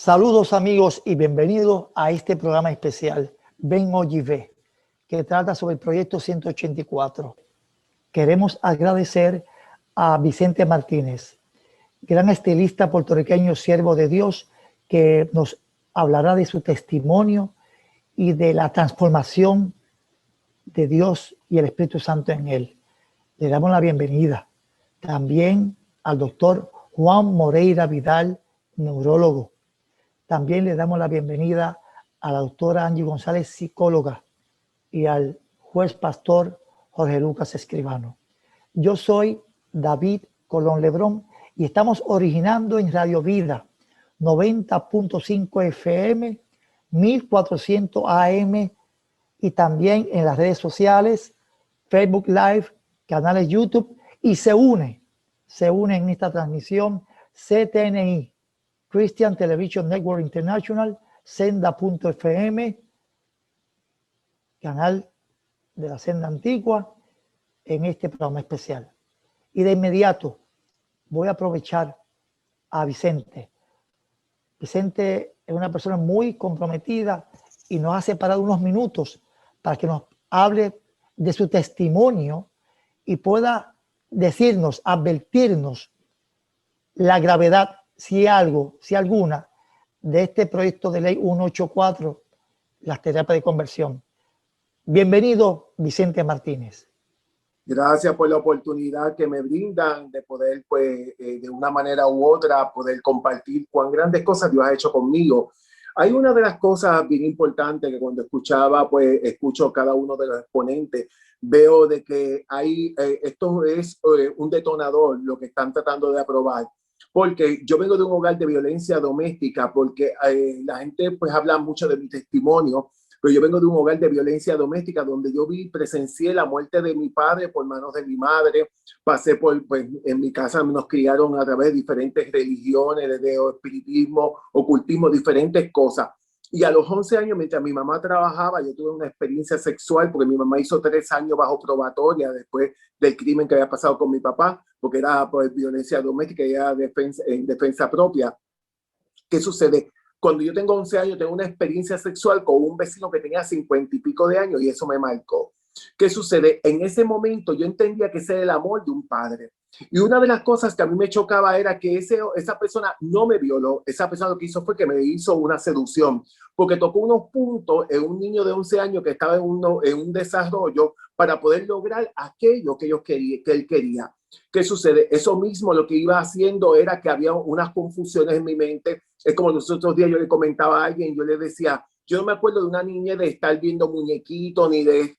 Saludos amigos y bienvenidos a este programa especial Ven Oye Ve, que trata sobre el proyecto 184. Queremos agradecer a Vicente Martínez, gran estilista puertorriqueño, siervo de Dios, que nos hablará de su testimonio y de la transformación de Dios y el Espíritu Santo en él. Le damos la bienvenida. También al doctor Juan Moreira Vidal, neurólogo. También le damos la bienvenida a la doctora Angie González, psicóloga, y al juez pastor Jorge Lucas Escribano. Yo soy David Colón Lebrón y estamos originando en Radio Vida 90.5 FM, 1400 AM y también en las redes sociales, Facebook Live, canales YouTube, y se une en esta transmisión CTNI, Christian Television Network International, Senda.fm, canal de la Senda Antigua, en este programa especial. Y de inmediato voy a aprovechar a Vicente. Vicente es una persona muy comprometida y nos ha separado unos minutos para que nos hable de su testimonio y pueda decirnos, advertirnos la gravedad, si alguna, de este proyecto de ley 184, las terapias de conversión. Bienvenido, Vicente Martínez. Gracias por la oportunidad que me brindan de poder, pues, de una manera u otra, poder compartir cuán grandes cosas Dios ha hecho conmigo. Hay una de las cosas bien importantes que cuando escucho cada uno de los exponentes, veo de que esto es un detonador, lo que están tratando de aprobar. Porque yo vengo de un hogar de violencia doméstica, porque la gente pues habla mucho de mi testimonio, pero yo vengo de un hogar de violencia doméstica donde yo presencié la muerte de mi padre por manos de mi madre. Pasé en mi casa nos criaron a través de diferentes religiones, desde espiritismo, ocultismo, diferentes cosas. Y a los 11 años, mientras mi mamá trabajaba, yo tuve una experiencia sexual porque mi mamá hizo 3 años bajo probatoria después del crimen que había pasado con mi papá, porque era por violencia doméstica y era en defensa propia. ¿Qué sucede? Cuando yo tengo 11 años, tengo una experiencia sexual con un vecino que tenía 50 y pico de años y eso me marcó. ¿Qué sucede? En ese momento yo entendía que ese era el amor de un padre. Y una de las cosas que a mí me chocaba era que esa persona no me violó. Esa persona lo que hizo fue que me hizo una seducción, porque tocó unos puntos en un niño de 11 años que estaba en un desarrollo para poder lograr aquello que él quería. ¿Qué sucede? Eso mismo lo que iba haciendo era que había unas confusiones en mi mente. Es como los otros días yo le comentaba a alguien, yo le decía, yo no me acuerdo de una niña de estar viendo muñequitos, ni de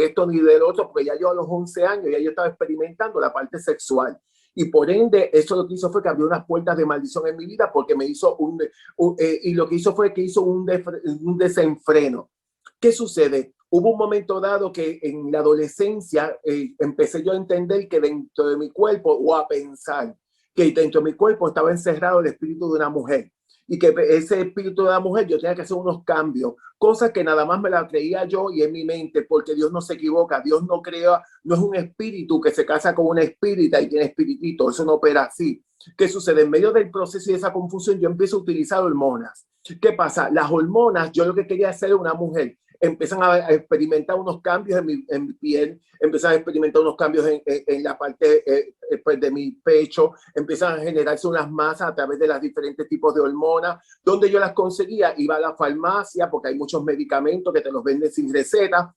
esto, ni del otro, porque ya yo a los 11 años ya yo estaba experimentando la parte sexual. Y por ende, eso lo que hizo fue que abrió unas puertas de maldición en mi vida, porque me hizo y lo que hizo fue que hizo un desenfreno. ¿Qué sucede? Hubo un momento dado que en la adolescencia empecé yo a entender que dentro de mi cuerpo, o a pensar que dentro de mi cuerpo estaba encerrado el espíritu de una mujer. Y que ese espíritu de la mujer yo tenía que hacer unos cambios, cosas que nada más me la creía yo y en mi mente, porque Dios no se equivoca, Dios no crea, no es un espíritu que se casa con una espírita y tiene espiritito, eso no opera así. ¿Qué sucede? En medio del proceso y de esa confusión yo empiezo a utilizar hormonas. ¿Qué pasa? Las hormonas, yo lo que quería hacer era una mujer. Empiezan a experimentar unos cambios en mi piel, empiezan a experimentar unos cambios en la parte de mi pecho, empiezan a generarse unas masas a través de los diferentes tipos de hormonas. Donde yo las conseguía, iba a la farmacia porque hay muchos medicamentos que te los venden sin receta.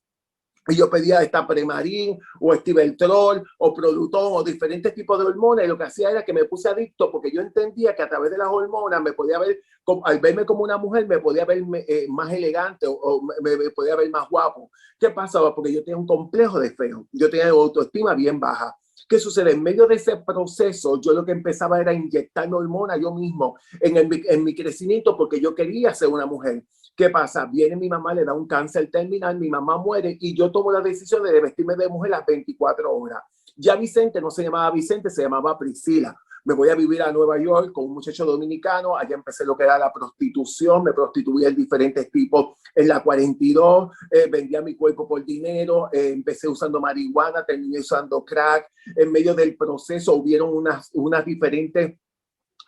Y yo pedía esta Premarin o Estiveltrol o Produtón o diferentes tipos de hormonas, y lo que hacía era que me puse adicto porque yo entendía que a través de las hormonas me podía ver, al verme como una mujer, me podía ver más elegante o me podía ver más guapo. ¿Qué pasaba? Porque yo tenía un complejo de feo, yo tenía autoestima bien baja. ¿Qué sucede? En medio de ese proceso, yo lo que empezaba era inyectarme hormonas yo mismo en mi crecimiento porque yo quería ser una mujer. ¿Qué pasa? Viene mi mamá, le da un cáncer terminal, mi mamá muere y yo tomo la decisión de vestirme de mujer las 24 horas. Ya Vicente no se llamaba Vicente, se llamaba Priscila. Me voy a vivir a Nueva York con un muchacho dominicano. Allá empecé lo que era la prostitución. Me prostituía en diferentes tipos. En la 42 vendía mi cuerpo por dinero. Empecé usando marihuana, terminé usando crack. En medio del proceso hubieron unas diferentes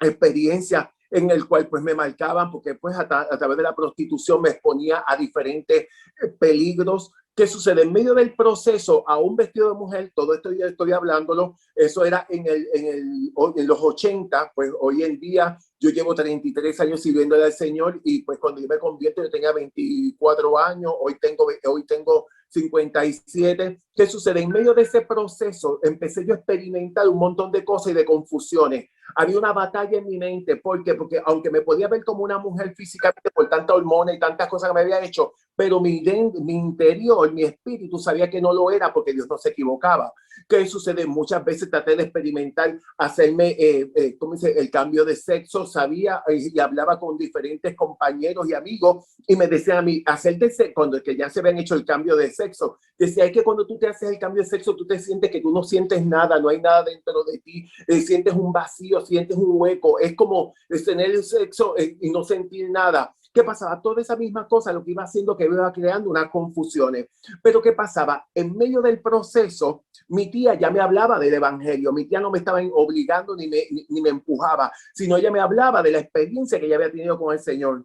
experiencias en el cual pues me marcaban porque pues a través de la prostitución me exponía a diferentes peligros. ¿Qué sucede? En medio del proceso, a un vestido de mujer, todo esto ya estoy hablándolo, eso era en los 80, pues hoy en día yo llevo 33 años sirviéndole al Señor y pues cuando yo me convierto yo tenía 24 años, hoy tengo 57. ¿Qué sucede? En medio de ese proceso empecé yo a experimentar un montón de cosas y de confusiones. Había una batalla en mi mente. ¿Por qué? Porque aunque me podía ver como una mujer físicamente por tanta hormona y tantas cosas que me había hecho, pero mi interior, mi espíritu sabía que no lo era porque Dios no se equivocaba. ¿Qué sucede? Muchas veces traté de experimentar, hacerme, ¿cómo dice? El cambio de sexo, sabía y hablaba con diferentes compañeros y amigos y me decían a mí, cuando que ya se habían hecho el cambio de sexo, decía, es que cuando tú te haces el cambio de sexo, tú te sientes que tú no sientes nada, no hay nada dentro de ti, sientes un vacío, sientes un hueco, es como tener el sexo y no sentir nada. ¿Qué pasaba? Toda esa misma cosa lo que iba haciendo que iba creando unas confusiones. Pero ¿qué pasaba? En medio del proceso, mi tía ya me hablaba del evangelio. Mi tía no me estaba obligando ni me empujaba, sino ella me hablaba de la experiencia que ella había tenido con el Señor.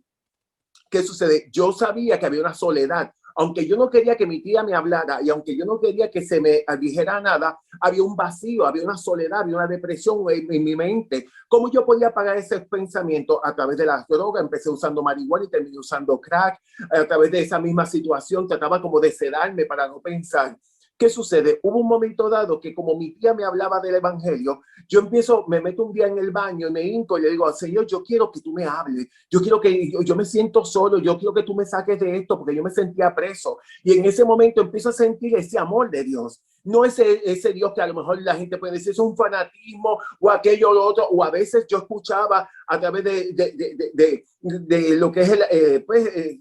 ¿Qué sucede? Yo sabía que había una soledad. Aunque yo no quería que mi tía me hablara y aunque yo no quería que se me dijera nada, había un vacío, había una soledad, había una depresión en mi mente. ¿Cómo yo podía pagar ese pensamiento? A través de las drogas. Empecé usando marihuana y terminé usando crack. A través de esa misma situación trataba como de sedarme para no pensar. ¿Qué sucede? Hubo un momento dado que como mi tía me hablaba del evangelio, me meto un día en el baño y me hinco y le digo al Señor, yo quiero que tú me hables, yo me siento solo, yo quiero que tú me saques de esto porque yo me sentía preso. Y en ese momento empiezo a sentir ese amor de Dios. No ese Dios que a lo mejor la gente puede decir es un fanatismo o aquello o lo otro, o a veces yo escuchaba a través de lo que es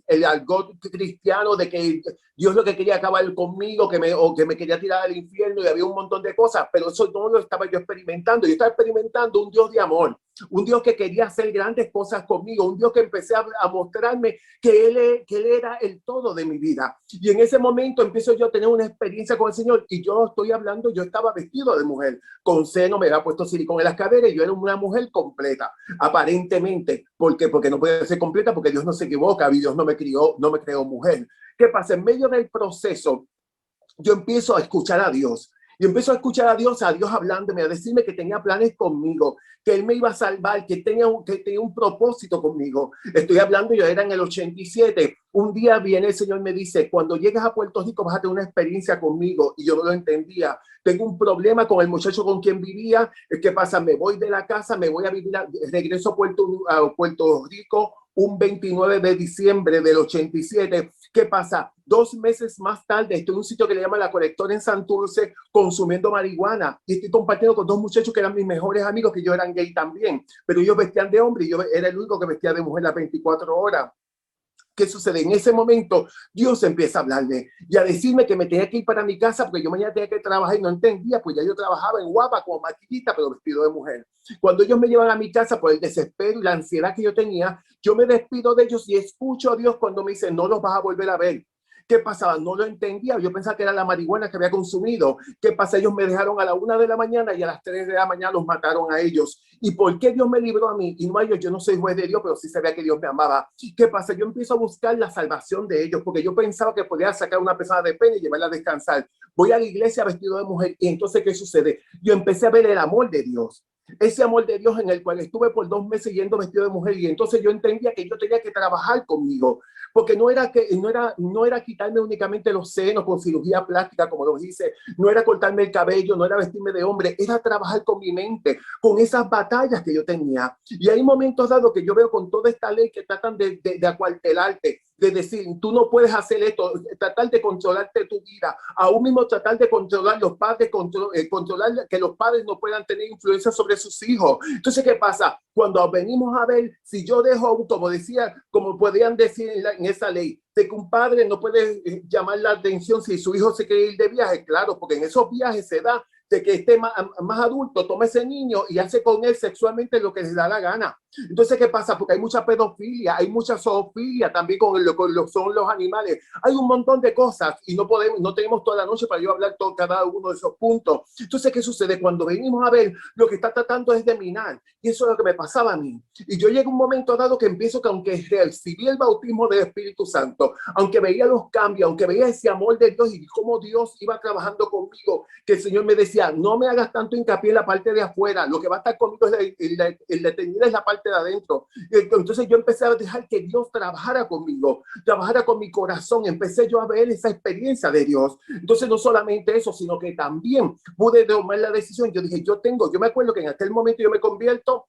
el argot cristiano de que Dios lo que quería acabar conmigo, o que me quería tirar al infierno y había un montón de cosas, pero eso no lo estaba yo experimentando. Yo estaba experimentando un Dios de amor, un Dios que quería hacer grandes cosas conmigo, un Dios que empecé a mostrarme que él era el todo de mi vida. Y en ese momento empiezo yo a tener una experiencia con el Señor y yo estoy hablando, yo estaba vestido de mujer, con seno, me había puesto silicón en las caderas y yo era una mujer completa, aparentemente. ¿Por qué? Porque no puede ser completa porque Dios no se equivoca, Dios no me creó mujer. ¿Qué pasa? En medio del proceso, yo empiezo a escuchar a Dios. Y empiezo a escuchar a Dios hablándome, a decirme que tenía planes conmigo, que Él me iba a salvar, que tenía un propósito conmigo. Estoy hablando, yo era en el 87. Un día viene el Señor y me dice, cuando llegues a Puerto Rico vas a tener una experiencia conmigo. Y yo no lo entendía. Tengo un problema con el muchacho con quien vivía. ¿Qué pasa? Me voy de la casa, me voy a vivir, regreso a Puerto Rico un 29 de diciembre del 87. ¿Qué pasa? 2 meses más tarde estoy en un sitio que le llaman La Colectora en Santurce consumiendo marihuana y estoy compartiendo con 2 muchachos que eran mis mejores amigos, que yo eran gay también, pero ellos vestían de hombre y yo era el único que vestía de mujer las 24 horas. ¿Qué sucede? En ese momento Dios empieza a hablarme y a decirme que me tenía que ir para mi casa porque yo mañana tenía que trabajar y no entendía, pues ya yo trabajaba en Guapa como maquillista, pero vestido de mujer. Cuando ellos me llevan a mi casa por el desespero y la ansiedad que yo tenía, yo me despido de ellos y escucho a Dios cuando me dice, no los vas a volver a ver. ¿Qué pasaba? No lo entendía. Yo pensaba que era la marihuana que había consumido. ¿Qué pasa? Ellos me dejaron a la 1 de la mañana y a las 3 de la mañana los mataron a ellos. ¿Y por qué Dios me libró a mí y no a ellos? Yo no soy juez de Dios, pero sí sabía que Dios me amaba. ¿Qué pasa? Yo empiezo a buscar la salvación de ellos porque yo pensaba que podía sacar una persona de pena y llevarla a descansar. Voy a la iglesia vestido de mujer y entonces, ¿qué sucede? Yo empecé a ver el amor de Dios. Ese amor de Dios en el cual estuve por 2 meses yendo vestido de mujer y entonces yo entendía que yo tenía que trabajar conmigo, porque no era quitarme únicamente los senos con cirugía plástica como lo hice, no era cortarme el cabello, no era vestirme de hombre, era trabajar con mi mente, con esas batallas que yo tenía. Y hay momentos dados que yo veo con toda esta ley que tratan de acuartelarte, de decir, tú no puedes hacer esto, tratar de controlarte tu vida, aún mismo tratar de controlar los padres, controlar que los padres no puedan tener influencia sobre sus hijos. Entonces, ¿qué pasa? Cuando venimos a ver, si yo dejo, como podían decir en esa ley, de que un padre no puede llamar la atención si su hijo se quiere ir de viaje, claro, porque en esos viajes se da de que esté más adulto, toma ese niño y hace con él sexualmente lo que les da la gana. Entonces, ¿qué pasa? Porque hay mucha pedofilia, hay mucha zoofilia también con lo son los animales. Hay un montón de cosas y no tenemos toda la noche para yo hablar cada uno de esos puntos. Entonces, ¿qué sucede? Cuando venimos a ver, lo que está tratando es de minar. Y eso es lo que me pasaba a mí. Y yo llego a un momento dado que empiezo que aunque recibí el bautismo del Espíritu Santo, aunque veía los cambios, aunque veía ese amor de Dios y cómo Dios iba trabajando conmigo, que el Señor me decía, no me hagas tanto hincapié en la parte de afuera, lo que va a estar conmigo es el detenido es la parte de adentro. Entonces yo empecé a dejar que Dios trabajara conmigo, trabajara con mi corazón, empecé yo a ver esa experiencia de Dios. Entonces no solamente eso, sino que también pude tomar la decisión. Yo dije, yo me acuerdo que en aquel momento yo me convierto.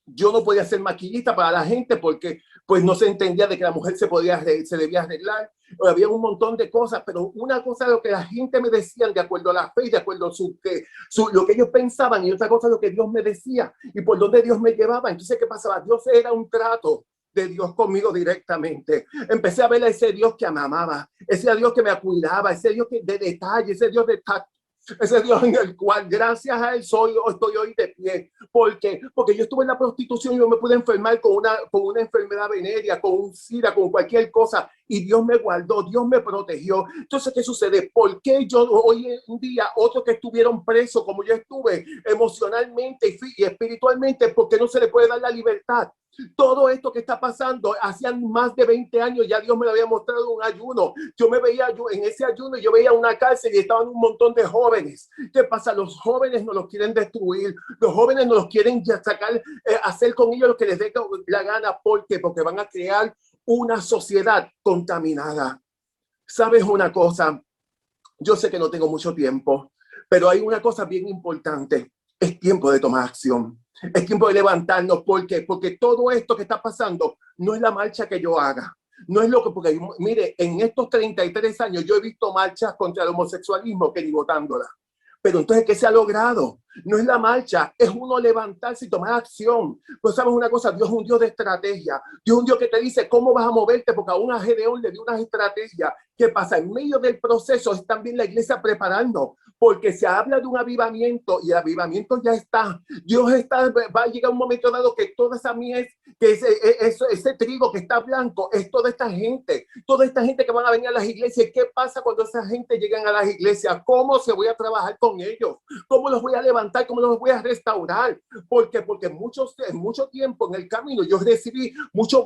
Yo no podía ser maquillista para la gente porque pues no se entendía de que la mujer se debía arreglar. Había un montón de cosas, pero una cosa es lo que la gente me decía de acuerdo a la fe, de acuerdo a lo que ellos pensaban, y otra cosa es lo que Dios me decía y por dónde Dios me llevaba. Entonces, ¿qué pasaba? Dios era un trato de Dios conmigo directamente. Empecé a ver a ese Dios que me amaba, ese Dios que me cuidaba, ese Dios de detalle, ese Dios de tacto. Ese Dios en el cual, gracias a él, estoy hoy de pie. ¿Por qué? Porque yo estuve en la prostitución y yo me pude enfermar con una enfermedad venérea, con un SIDA, con cualquier cosa. Y Dios me guardó, Dios me protegió. Entonces, ¿qué sucede? ¿Por qué yo hoy en día, otros que estuvieron presos, como yo estuve, emocionalmente y espiritualmente, por qué no se le puede dar la libertad? Todo esto que está pasando, hacían más de 20 años, ya Dios me lo había mostrado un ayuno. Yo en ese ayuno, yo veía una cárcel y estaban un montón de jóvenes. ¿Qué pasa? Los jóvenes no los quieren destruir, los jóvenes no los quieren sacar, hacer con ellos lo que les dé la gana. ¿Por qué? Porque van a crear una sociedad contaminada. ¿Sabes una cosa? Yo sé que no tengo mucho tiempo, pero hay una cosa bien importante. Es tiempo de tomar acción. Es tiempo de levantarnos. ¿Por qué? Porque todo esto que está pasando no es la marcha que yo haga. No es lo que, porque mire, en estos 33 años yo he visto marchas contra el homosexualismo que ni votándola. Pero entonces, ¿qué se ha logrado? No es la marcha, es uno levantarse y tomar acción. Pues sabes una cosa, Dios es un Dios de estrategia. Dios es un Dios que te dice cómo vas a moverte, porque a un Gedeón le dio una estrategia. ¿Qué pasa? En medio del proceso es también la iglesia preparando, porque se habla de un avivamiento y el avivamiento ya está. Va a llegar un momento dado que toda esa mies, que ese trigo que está blanco, es toda esta gente que van a venir a las iglesias. ¿Qué pasa cuando esa gente llegan a las iglesias? ¿Cómo se voy a trabajar con ellos? ¿Cómo los voy a levantar? ¿Cómo los voy a restaurar? Porque mucho tiempo en el camino yo recibí mucho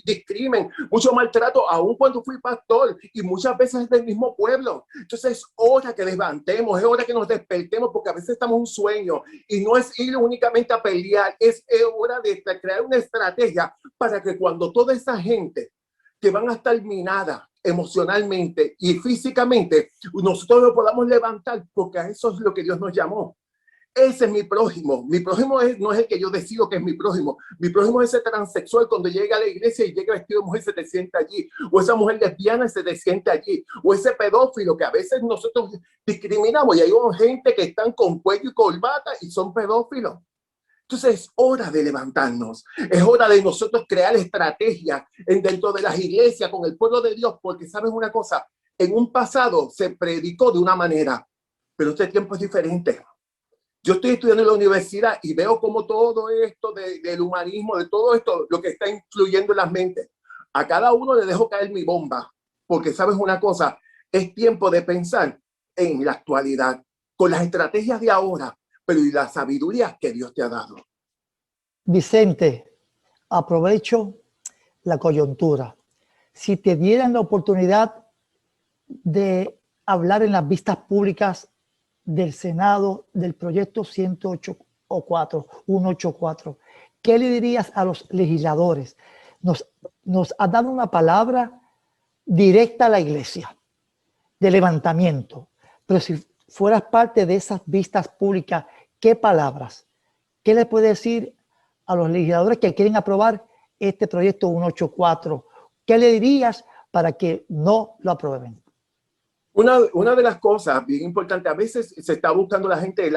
discrimen, mucho maltrato, aún cuando fui pastor, y muchas veces del mismo pueblo. Entonces es hora que levantemos, es hora que nos despertemos, porque a veces estamos en un sueño y no es ir únicamente a pelear, es hora de crear una estrategia para que cuando toda esa gente que van a estar minada emocionalmente y físicamente, nosotros lo podamos levantar, porque a eso es lo que Dios nos llamó. Ese es mi prójimo. Mi prójimo no es el que yo decido que es mi prójimo. Mi prójimo es ese transexual cuando llega a la iglesia y llega vestido de mujer, se te sienta allí. O esa mujer lesbiana se te sienta allí. O ese pedófilo que a veces nosotros discriminamos y hay gente que están con cuello y corbata y son pedófilos. Entonces es hora de levantarnos, es hora de nosotros crear estrategias dentro de las iglesias con el pueblo de Dios, porque sabes una cosa, en un pasado se predicó de una manera, pero este tiempo es diferente. Yo estoy estudiando en la universidad y veo cómo todo esto del humanismo, de todo esto, lo que está influyendo en las mentes. A cada uno le dejo caer mi bomba, porque sabes una cosa, es tiempo de pensar en la actualidad, con las estrategias de ahora, pero y la sabiduría que Dios te ha dado. Vicente, aprovecho la coyuntura. Si te dieran la oportunidad de hablar en las vistas públicas del Senado del proyecto 184, ¿qué le dirías a los legisladores? Nos ha dado una palabra directa a la iglesia de levantamiento, pero si fueras parte de esas vistas públicas, ¿qué palabras? ¿Qué le puede decir a los legisladores que quieren aprobar este proyecto 184? ¿Qué le dirías para que no lo aprueben? Una de las cosas bien importantes, a veces se está buscando la gente,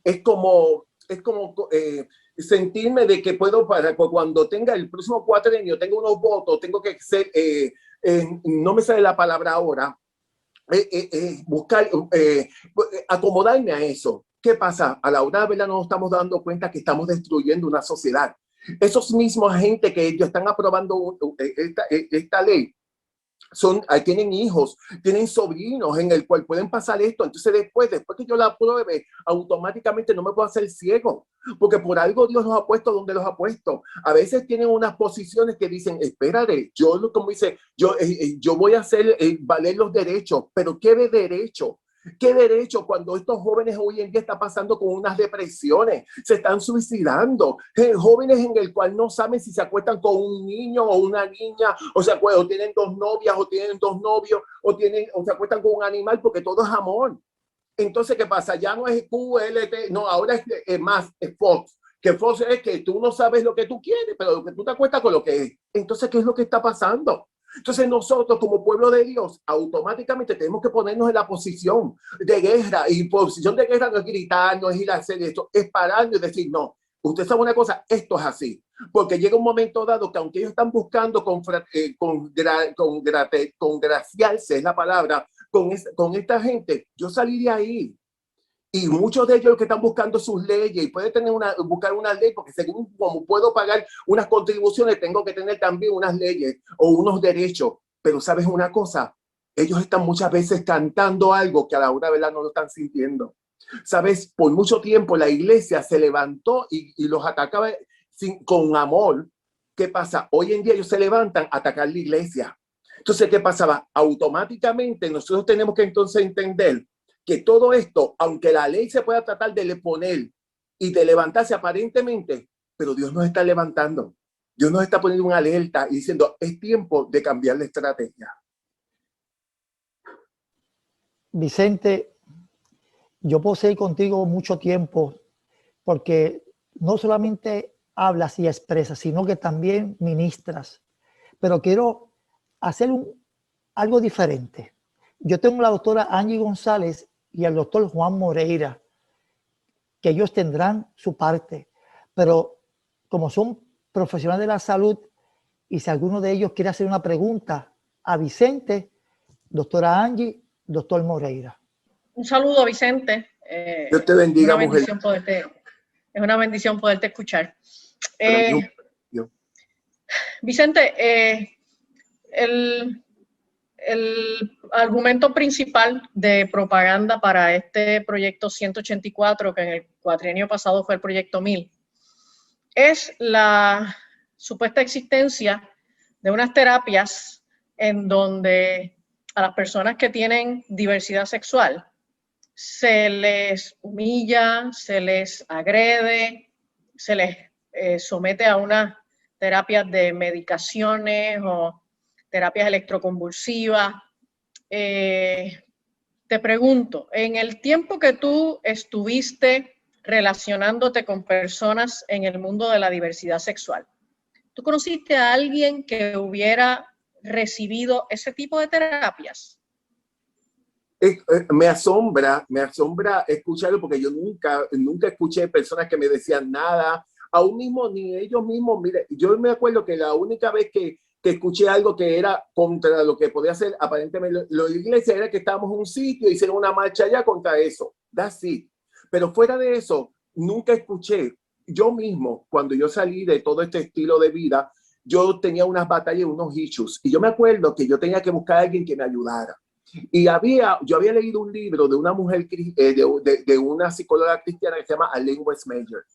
es como sentirme de que puedo, para cuando tenga el próximo cuatrenio, tengo unos votos, tengo que ser, no me sale la palabra ahora, buscar, acomodarme a eso. ¿Qué pasa? A la hora de verla nos estamos dando cuenta que estamos destruyendo una sociedad. Esos mismos agentes que ellos están aprobando esta ley tienen hijos, tienen sobrinos en el cual pueden pasar esto. Entonces después que yo la apruebe, automáticamente no me puedo hacer ciego, porque por algo Dios los ha puesto donde los ha puesto. A veces tienen unas posiciones que dicen, espérate, como dice, yo voy a hacer valer los derechos, pero ¿qué de derecho? ¿Qué derecho cuando estos jóvenes hoy en día están pasando con unas depresiones, se están suicidando? Jóvenes en el cual no saben si se acuestan con un niño o una niña, o tienen dos novias, o tienen dos novios, o se acuestan con un animal, porque todo es amor. Entonces, ¿qué pasa? Ya no es QLT, no, ahora es más, es Fox. Que Fox es que tú no sabes lo que tú quieres, pero lo que tú te acuestas con lo que es. Entonces, ¿qué es lo que está pasando? Entonces nosotros como pueblo de Dios automáticamente tenemos que ponernos en la posición de guerra, y posición de guerra no es gritar, no es ir a hacer esto, es pararnos y decir, no, usted sabe una cosa, esto es así, porque llega un momento dado que aunque ellos están buscando congraciarse, es la palabra, con esta gente, yo salí de ahí. Y muchos de ellos que están buscando sus leyes, y puede buscar una ley, porque según como puedo pagar unas contribuciones, tengo que tener también unas leyes o unos derechos. Pero sabes una cosa, ellos están muchas veces cantando algo que a la hora de verdad no lo están sintiendo. Sabes, por mucho tiempo la iglesia se levantó y los atacaba con amor. ¿Qué pasa? Hoy en día ellos se levantan a atacar la iglesia. Entonces, ¿qué pasaba? Automáticamente nosotros tenemos que entonces entender que todo esto, aunque la ley se pueda tratar de poner y de levantarse aparentemente, pero Dios nos está levantando. Dios nos está poniendo una alerta y diciendo, es tiempo de cambiar la estrategia. Vicente, yo puedo seguir contigo mucho tiempo porque no solamente hablas y expresas, sino que también ministras. Pero quiero hacer algo diferente. Yo tengo a la doctora Angie González y al doctor Juan Moreira, que ellos tendrán su parte, pero como son profesionales de la salud, y si alguno de ellos quiere hacer una pregunta a Vicente, doctora Angie, doctor Moreira. Un saludo, Vicente. Dios te bendiga, mujer. Es una bendición poderte escuchar. Vicente, el argumento principal de propaganda para este proyecto 184, que en el cuatrienio pasado fue el proyecto 1000, es la supuesta existencia de unas terapias en donde a las personas que tienen diversidad sexual se les humilla, se les agrede, se les somete a unas terapias de medicaciones o terapias electroconvulsivas. Te pregunto, en el tiempo que tú estuviste relacionándote con personas en el mundo de la diversidad sexual, ¿tú conociste a alguien que hubiera recibido ese tipo de terapias? Me asombra escucharlo, porque yo nunca escuché personas que me decían nada, aún mismo ni ellos mismos. Mire, yo me acuerdo que la única vez que escuché algo que era contra lo que podía hacer aparentemente la iglesia era que estábamos en un sitio y hicieron una marcha allá contra eso. That's it. Pero fuera de eso, nunca escuché. Yo mismo, cuando yo salí de todo este estilo de vida, yo tenía unas batallas, unos issues, y yo me acuerdo que yo tenía que buscar a alguien que me ayudara. Y yo había leído un libro de una mujer, de una psicóloga cristiana que se llama Elaine Westmajer.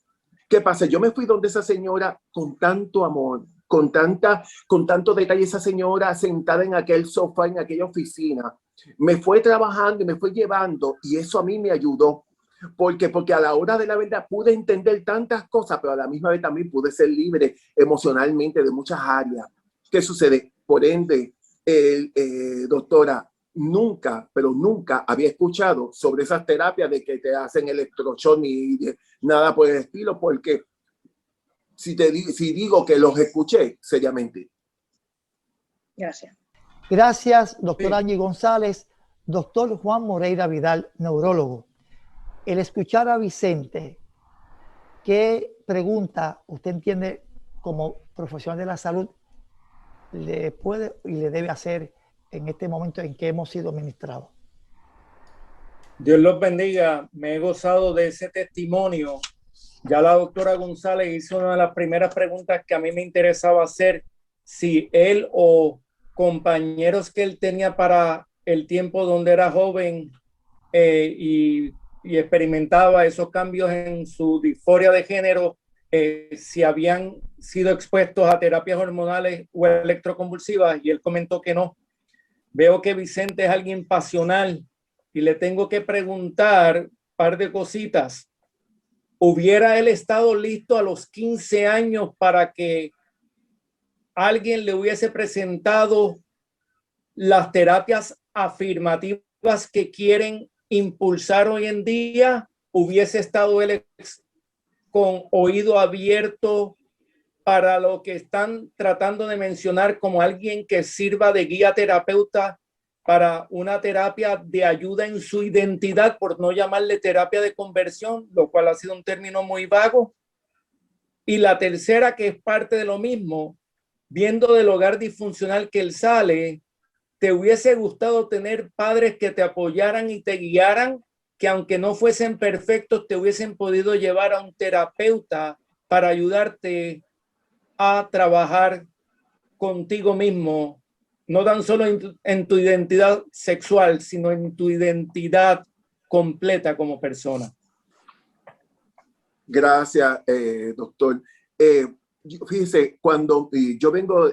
¿Qué pasa? Yo me fui donde esa señora con tanto amor, con tanto detalle. Esa señora sentada en aquel sofá, en aquella oficina, me fue trabajando y me fue llevando, y eso a mí me ayudó. Porque a la hora de la verdad pude entender tantas cosas, pero a la misma vez también pude ser libre emocionalmente de muchas áreas. ¿Qué sucede? Por ende, doctora, nunca, pero nunca había escuchado sobre esas terapias de que te hacen electroshock ni nada por el estilo, porque si digo que los escuché, sería mentir. Gracias. Gracias, doctor Angie González. Doctor Juan Moreira Vidal, neurólogo. El escuchar a Vicente, ¿qué pregunta usted entiende como profesional de la salud le puede y le debe hacer en este momento en que hemos sido ministrados? Dios los bendiga. Me he gozado de ese testimonio. Ya la doctora González hizo una de las primeras preguntas que a mí me interesaba hacer, si él o compañeros que él tenía para el tiempo donde era joven y experimentaba esos cambios en su disforia de género, si habían sido expuestos a terapias hormonales o electroconvulsivas, y él comentó que no. Veo que Vicente es alguien pasional y le tengo que preguntar un par de cositas. ¿Hubiera él estado listo a los 15 años para que alguien le hubiese presentado las terapias afirmativas que quieren impulsar hoy en día? ¿Hubiese estado él con oído abierto para lo que están tratando de mencionar como alguien que sirva de guía terapeuta para una terapia de ayuda en su identidad, por no llamarle terapia de conversión, lo cual ha sido un término muy vago? Y la tercera, que es parte de lo mismo, viendo del hogar disfuncional que él sale, ¿te hubiese gustado tener padres que te apoyaran y te guiaran, que aunque no fuesen perfectos, te hubiesen podido llevar a un terapeuta para ayudarte a trabajar contigo mismo, no tan solo en tu identidad sexual, sino en tu identidad completa como persona? Gracias, doctor. Fíjese, cuando yo vengo,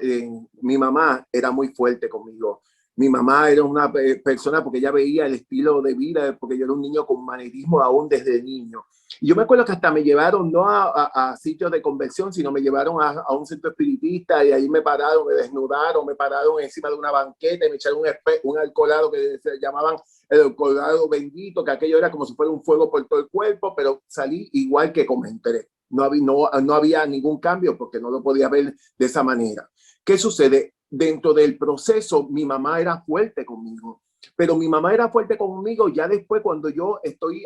mi mamá era muy fuerte conmigo. Mi mamá era una persona, porque ella veía el estilo de vida, porque yo era un niño con manerismo aún desde niño. Y yo me acuerdo que hasta me llevaron no a sitios de conversión, sino me llevaron a un centro espiritista, y ahí me pararon, me desnudaron, me pararon encima de una banqueta y me echaron un alcoholado que se llamaban el alcoholado bendito, que aquello era como si fuera un fuego por todo el cuerpo, pero salí igual que como entré. No había ningún cambio porque no lo podía ver de esa manera. ¿Qué sucede? Dentro del proceso, mi mamá era fuerte conmigo, pero mi mamá era fuerte conmigo ya después, cuando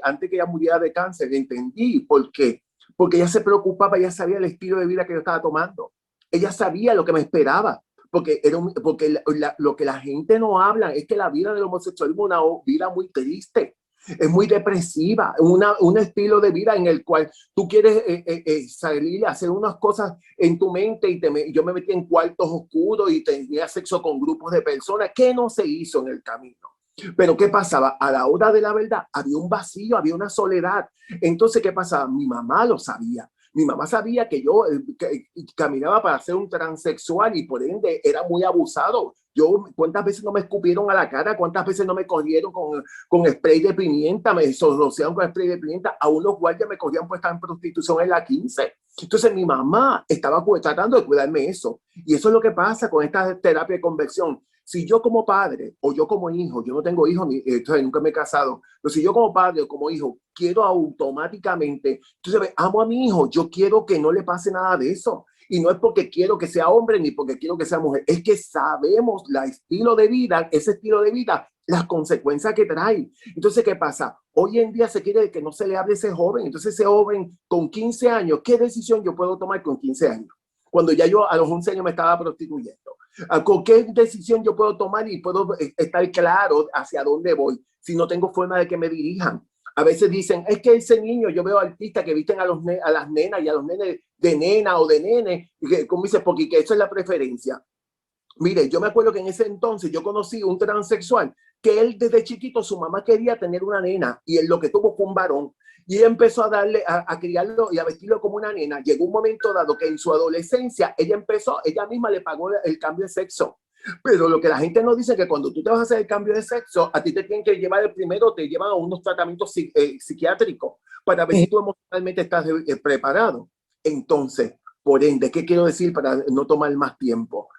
antes que ella muriera de cáncer, entendí por qué. Porque ella se preocupaba, ella sabía el estilo de vida que yo estaba tomando. Ella sabía lo que me esperaba, porque lo que la gente no habla es que la vida del homosexualismo es una vida muy triste. Es muy depresiva, un estilo de vida en el cual tú quieres salir a hacer unas cosas en tu mente, y yo me metí en cuartos oscuros y tenía sexo con grupos de personas que no se hizo en el camino. Pero ¿qué pasaba? A la hora de la verdad había un vacío, había una soledad. Entonces, ¿qué pasaba? Mi mamá lo sabía. Mi mamá sabía que yo caminaba para ser un transexual y por ende era muy abusado. ¿Cuántas veces no me escupieron a la cara? ¿Cuántas veces no me cogieron con spray de pimienta? Me rociaron con spray de pimienta. Aún los guardias me cogían por estar en prostitución en la 15. Entonces mi mamá estaba tratando de cuidarme eso. Y eso es lo que pasa con esta terapia de conversión. Si yo como padre o yo como hijo, yo no tengo hijos, nunca me he casado, pero si yo como padre o como hijo quiero automáticamente, entonces amo a mi hijo, yo quiero que no le pase nada de eso. Y no es porque quiero que sea hombre ni porque quiero que sea mujer, es que sabemos ese estilo de vida, las consecuencias que trae. Entonces, ¿qué pasa? Hoy en día se quiere que no se le hable a ese joven. Entonces, ese joven con 15 años, ¿qué decisión yo puedo tomar con 15 años? Cuando ya yo a los 11 años me estaba prostituyendo. ¿Con qué decisión yo puedo tomar y puedo estar claro hacia dónde voy si no tengo forma de que me dirijan? A veces dicen, es que ese niño, yo veo artistas que visten a las nenas y a los nenes de nena o de nene, como dice, porque eso es la preferencia. Mire, yo me acuerdo que en ese entonces yo conocí un transexual que él desde chiquito, su mamá quería tener una nena y él lo que tuvo fue un varón. Y ella empezó a criarlo y a vestirlo como una nena. Llegó un momento dado que en su adolescencia ella misma le pagó el cambio de sexo. Pero lo que la gente no dice es que cuando tú te vas a hacer el cambio de sexo, a ti te tienen que llevar te llevan a unos tratamientos psiquiátricos para ver si tú emocionalmente estás preparado. Entonces, por ende, ¿qué quiero decir para no tomar más tiempo?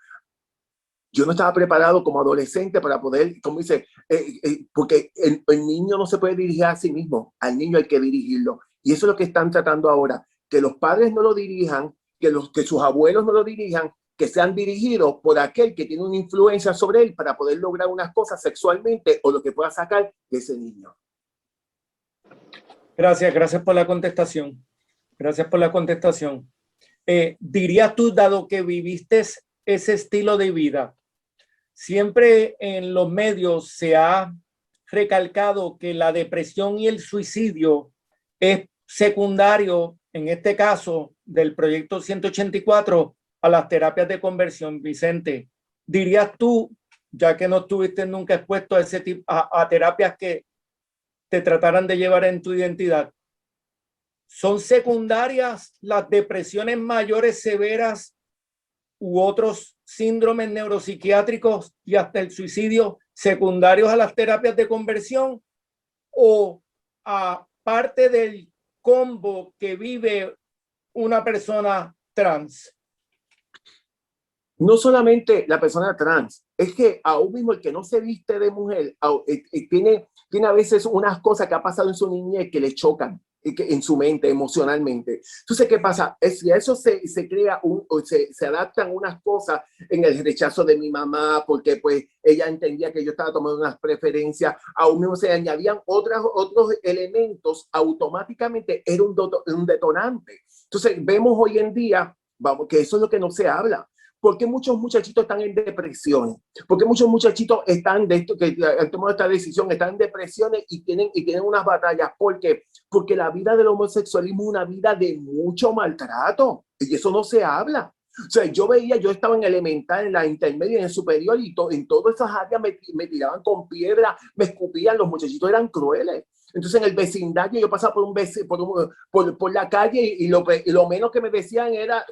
Yo no estaba preparado como adolescente para poder, como dice, porque el niño no se puede dirigir a sí mismo, al niño hay que dirigirlo. Y eso es lo que están tratando ahora, que los padres no lo dirijan, que sus abuelos no lo dirijan, que sean dirigidos por aquel que tiene una influencia sobre él para poder lograr unas cosas sexualmente o lo que pueda sacar de ese niño. Gracias por la contestación. Gracias por la contestación. ¿Dirías tú, dado que viviste ese estilo de vida, siempre en los medios se ha recalcado que la depresión y el suicidio es secundario, en este caso del proyecto 184, a las terapias de conversión. Vicente, dirías tú, ya que no estuviste nunca expuesto a ese tipo, a terapias que te trataran de llevar en tu identidad, ¿son secundarias las depresiones mayores severas u otros síndromes neuropsiquiátricos y hasta el suicidio secundarios a las terapias de conversión, o aparte del combo que vive una persona trans? No solamente la persona trans, es que aún mismo el que no se viste de mujer tiene a veces unas cosas que ha pasado en su niñez que le chocan en su mente, emocionalmente. Entonces, ¿qué pasa? Si a eso se crea, se adaptan unas cosas en el rechazo de mi mamá, porque pues ella entendía que yo estaba tomando unas preferencias, aún mismo se añadían otros elementos, automáticamente era un detonante. Entonces, vemos hoy en día, vamos, que eso es lo que no se habla. ¿Por qué muchos muchachitos están en depresiones? ¿Por qué muchos muchachitos están de esto, que han tomado esta decisión, están en depresiones y tienen unas batallas? ¿Por qué? Porque la vida del homosexualismo es una vida de mucho maltrato y eso no se habla. O sea, yo estaba en elemental, en la intermedia, en el superior y en todas esas áreas me tiraban con piedra, me escupían, los muchachitos eran crueles. Entonces en el vecindario yo pasaba por la calle y lo menos que me decían era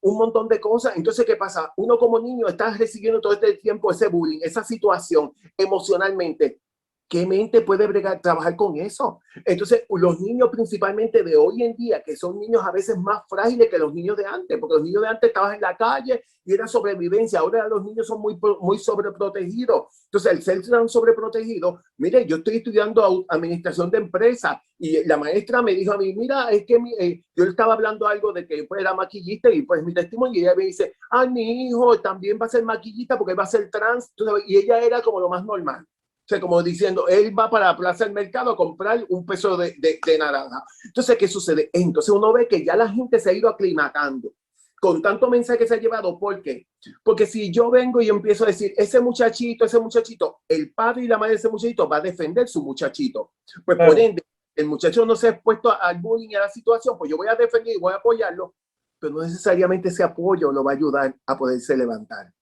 un montón de cosas. Entonces, ¿qué pasa? Uno como niño está recibiendo todo este tiempo ese bullying, esa situación emocionalmente. ¿Qué mente puede trabajar con eso? Entonces, los niños principalmente de hoy en día, que son niños a veces más frágiles que los niños de antes, porque los niños de antes estaban en la calle y era sobrevivencia, ahora los niños son muy sobreprotegidos. Entonces, el ser tan sobreprotegido, mire, yo estoy estudiando administración de empresas y la maestra me dijo a mí, mira, es que yo estaba hablando algo de que pues, era maquillista y pues mi testimonio, y ella me dice, mi hijo también va a ser maquillista porque va a ser trans, y ella era como lo más normal. O sea, como diciendo, él va para la plaza del mercado a comprar un peso de naranja. Entonces, ¿qué sucede? Entonces uno ve que ya la gente se ha ido aclimatando con tanto mensaje que se ha llevado. ¿Por qué? Porque si yo vengo y empiezo a decir, ese muchachito, el padre y la madre de ese muchachito va a defender su muchachito. Pues claro, por ende, el muchacho no se ha expuesto al bullying y a la situación, pues yo voy a defender y voy a apoyarlo, pero no necesariamente ese apoyo lo va a ayudar a poderse levantar.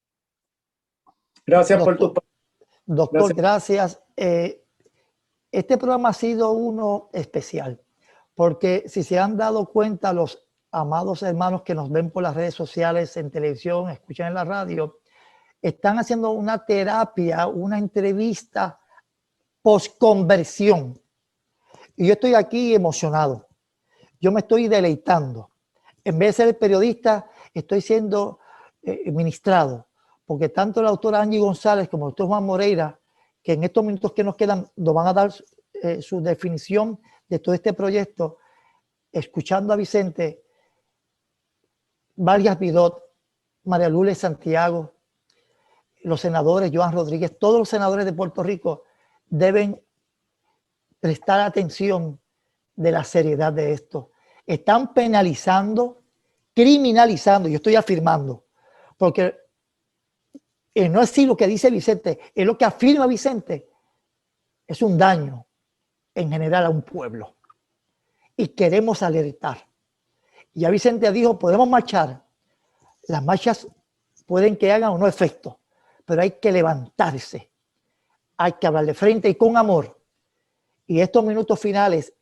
Gracias por tu... Doctor, gracias. Este programa ha sido uno especial, porque si se han dado cuenta los amados hermanos que nos ven por las redes sociales, en televisión, escuchan en la radio, están haciendo una terapia, una entrevista post-conversión. Y yo estoy aquí emocionado. Yo me estoy deleitando. En vez de ser el periodista, estoy siendo ministrado. Porque tanto la doctora Angie González como el doctor Juan Moreira, que en estos minutos que nos quedan, nos van a dar su definición de todo este proyecto, escuchando a Vicente, Vargas Vidot, María Lourdes Santiago, los senadores, Joan Rodríguez, todos los senadores de Puerto Rico deben prestar atención de la seriedad de esto. Están penalizando, criminalizando, yo estoy afirmando, porque no es así lo que dice Vicente, es lo que afirma Vicente. Es un daño en general a un pueblo. Y queremos alertar. Ya Vicente dijo, podemos marchar. Las marchas pueden que hagan o no efecto, pero hay que levantarse. Hay que hablar de frente y con amor. Y estos minutos finales,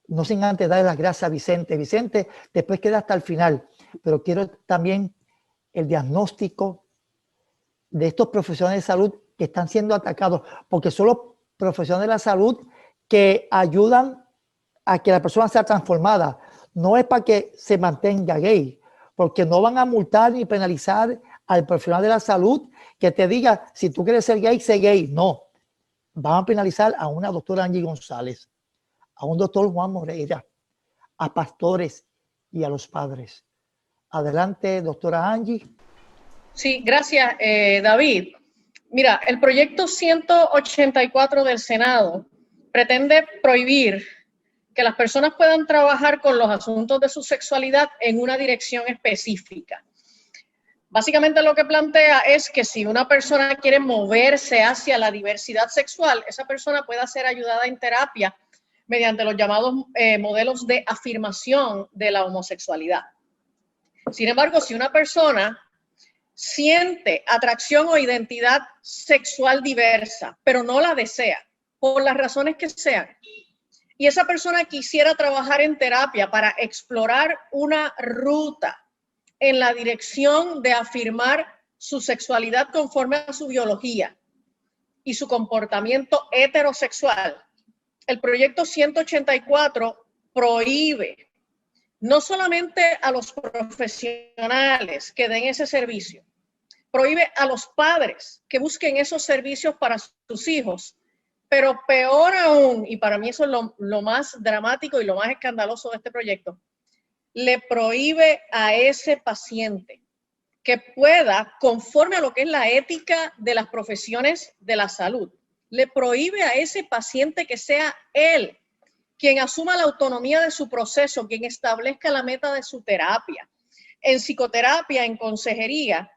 no sin antes darle las gracias a Vicente. Vicente, después queda hasta el final, pero quiero también el diagnóstico de estos profesionales de salud que están siendo atacados, porque son los profesionales de la salud que ayudan a que la persona sea transformada. No es para que se mantenga gay, porque no van a multar ni penalizar al profesional de la salud que te diga, si tú quieres ser gay, sé gay. No, van a penalizar a una doctora Angie González, a un doctor Juan Moreira, a pastores y a los padres. Adelante, doctora Angie. Sí, gracias, David. Mira, el proyecto 184 del Senado pretende prohibir que las personas puedan trabajar con los asuntos de su sexualidad en una dirección específica. Básicamente lo que plantea es que si una persona quiere moverse hacia la diversidad sexual, esa persona pueda ser ayudada en terapia mediante los llamados modelos de afirmación de la homosexualidad. Sin embargo, si una persona siente atracción o identidad sexual diversa, pero no la desea, por las razones que sean, y esa persona quisiera trabajar en terapia para explorar una ruta en la dirección de afirmar su sexualidad conforme a su biología y su comportamiento heterosexual, el proyecto 184 prohíbe no solamente a los profesionales que den ese servicio, prohíbe a los padres que busquen esos servicios para sus hijos, pero peor aún, y para mí eso es lo más dramático y lo más escandaloso de este proyecto, le prohíbe a ese paciente que pueda, conforme a lo que es la ética de las profesiones de la salud, le prohíbe a ese paciente que sea él quien asuma la autonomía de su proceso, quien establezca la meta de su terapia. En psicoterapia, en consejería,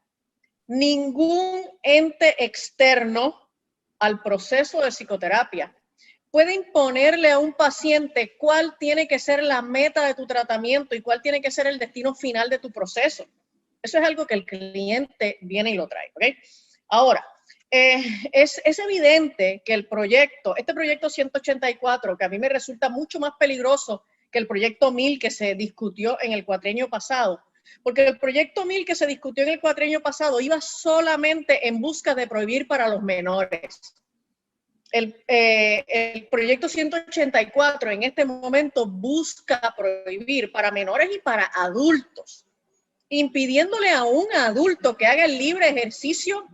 ningún ente externo al proceso de psicoterapia puede imponerle a un paciente cuál tiene que ser la meta de tu tratamiento y cuál tiene que ser el destino final de tu proceso. Eso es algo que el cliente viene y lo trae, ¿ok? Ahora, es evidente que este proyecto 184, que a mí me resulta mucho más peligroso que el proyecto 1000 que se discutió en el cuatrienio pasado, porque el proyecto 1000 que se discutió en el cuatrienio pasado iba solamente en busca de prohibir para los menores. El proyecto 184 en este momento busca prohibir para menores y para adultos, impidiéndole a un adulto que haga el libre ejercicio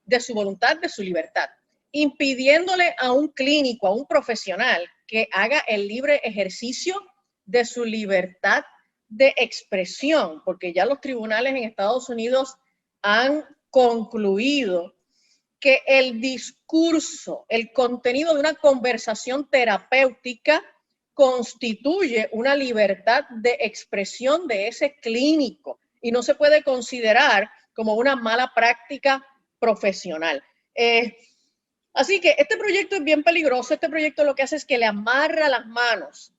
de su voluntad, de su libertad, impidiéndole a un clínico, a un profesional que haga el libre ejercicio de su libertad de expresión, porque ya los tribunales en Estados Unidos han concluido que el discurso, el contenido de una conversación terapéutica constituye una libertad de expresión de ese clínico y no se puede considerar como una mala práctica profesional. Así que este proyecto es bien peligroso. Este proyecto lo que hace es que le amarra las manos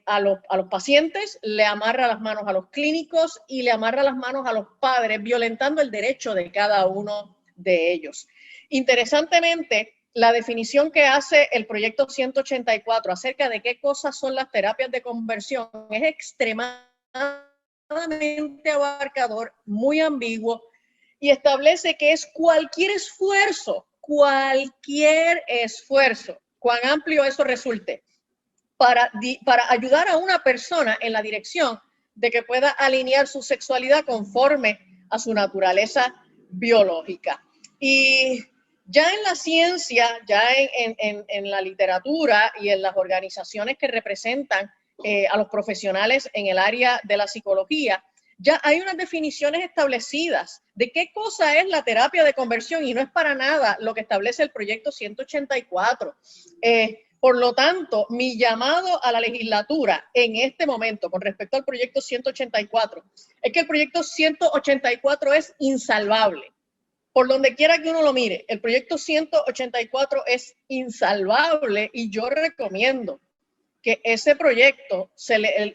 a los pacientes, le amarra las manos a los clínicos y le amarra las manos a los padres, violentando el derecho de cada uno de ellos. Interesantemente, la definición que hace el proyecto 184 acerca de qué cosas son las terapias de conversión es extremadamente abarcador, muy ambiguo, y establece que es cualquier esfuerzo, cuán amplio eso resulte, para ayudar a una persona en la dirección de que pueda alinear su sexualidad conforme a su naturaleza biológica. Y ya en la ciencia, ya en la literatura y en las organizaciones que representan a los profesionales en el área de la psicología, ya hay unas definiciones establecidas de qué cosa es la terapia de conversión y no es para nada lo que establece el proyecto 184. Por lo tanto, mi llamado a la legislatura en este momento con respecto al proyecto 184 es que el proyecto 184 es insalvable. Por donde quiera que uno lo mire, el proyecto 184 es insalvable y yo recomiendo que ese proyecto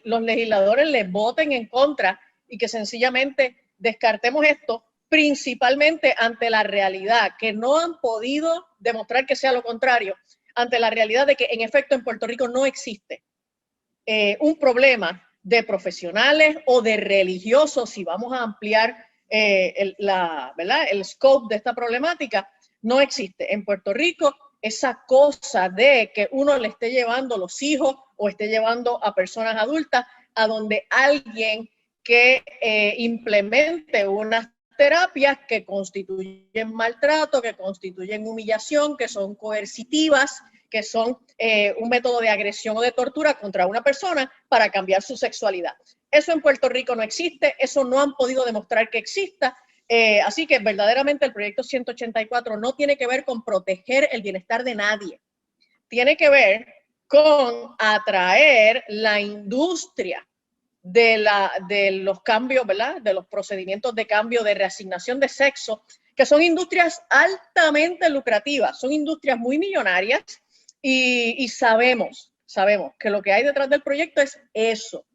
los legisladores le voten en contra y que sencillamente descartemos esto, principalmente ante la realidad, que no han podido demostrar que sea lo contrario, ante la realidad de que en efecto en Puerto Rico no existe un problema de profesionales o de religiosos, si vamos a ampliar el scope de esta problemática, no existe en Puerto Rico esa cosa de que uno le esté llevando los hijos o esté llevando a personas adultas a donde alguien que implemente unas terapias que constituyen maltrato, que constituyen humillación, que son coercitivas, que son un método de agresión o de tortura contra una persona para cambiar su sexualidad. Eso en Puerto Rico no existe, eso no han podido demostrar que exista, así que verdaderamente el proyecto 184 no tiene que ver con proteger el bienestar de nadie, tiene que ver con atraer la industria de los cambios, ¿verdad? De los procedimientos de cambio de reasignación de sexo, que son industrias altamente lucrativas, son industrias muy millonarias y sabemos que lo que hay detrás del proyecto es eso,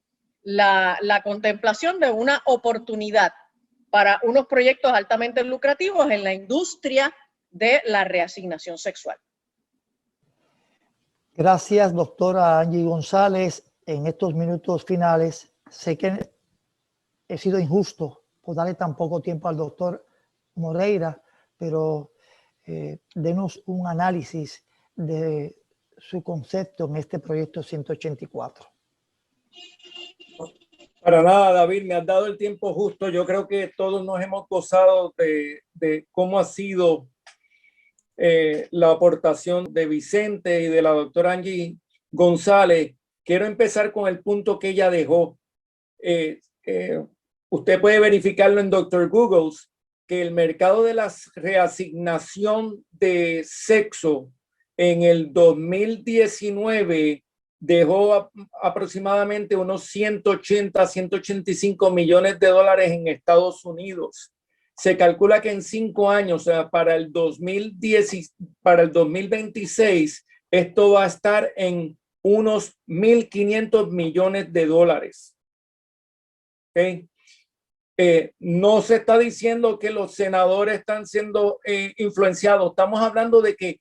la contemplación de una oportunidad para unos proyectos altamente lucrativos en la industria de la reasignación sexual. Gracias, doctora Angie González. En estos minutos finales, sé que he sido injusto por darle tan poco tiempo al doctor Moreira, pero denos un análisis de su concepto en este proyecto 184. Para nada, David, me has dado el tiempo justo. Yo creo que todos nos hemos gozado de cómo ha sido la aportación de Vicente y de la doctora Angie González. Quiero empezar con el punto que ella dejó. Usted puede verificarlo en Dr. Google, que el mercado de la reasignación de sexo en el 2019 dejó aproximadamente unos 180-185 millones de dólares en Estados Unidos. Se calcula que en 5 años, o sea, para el 2026, esto va a estar en unos 1.500 millones de dólares. ¿Okay? No se está diciendo que los senadores están siendo influenciados. Estamos hablando de que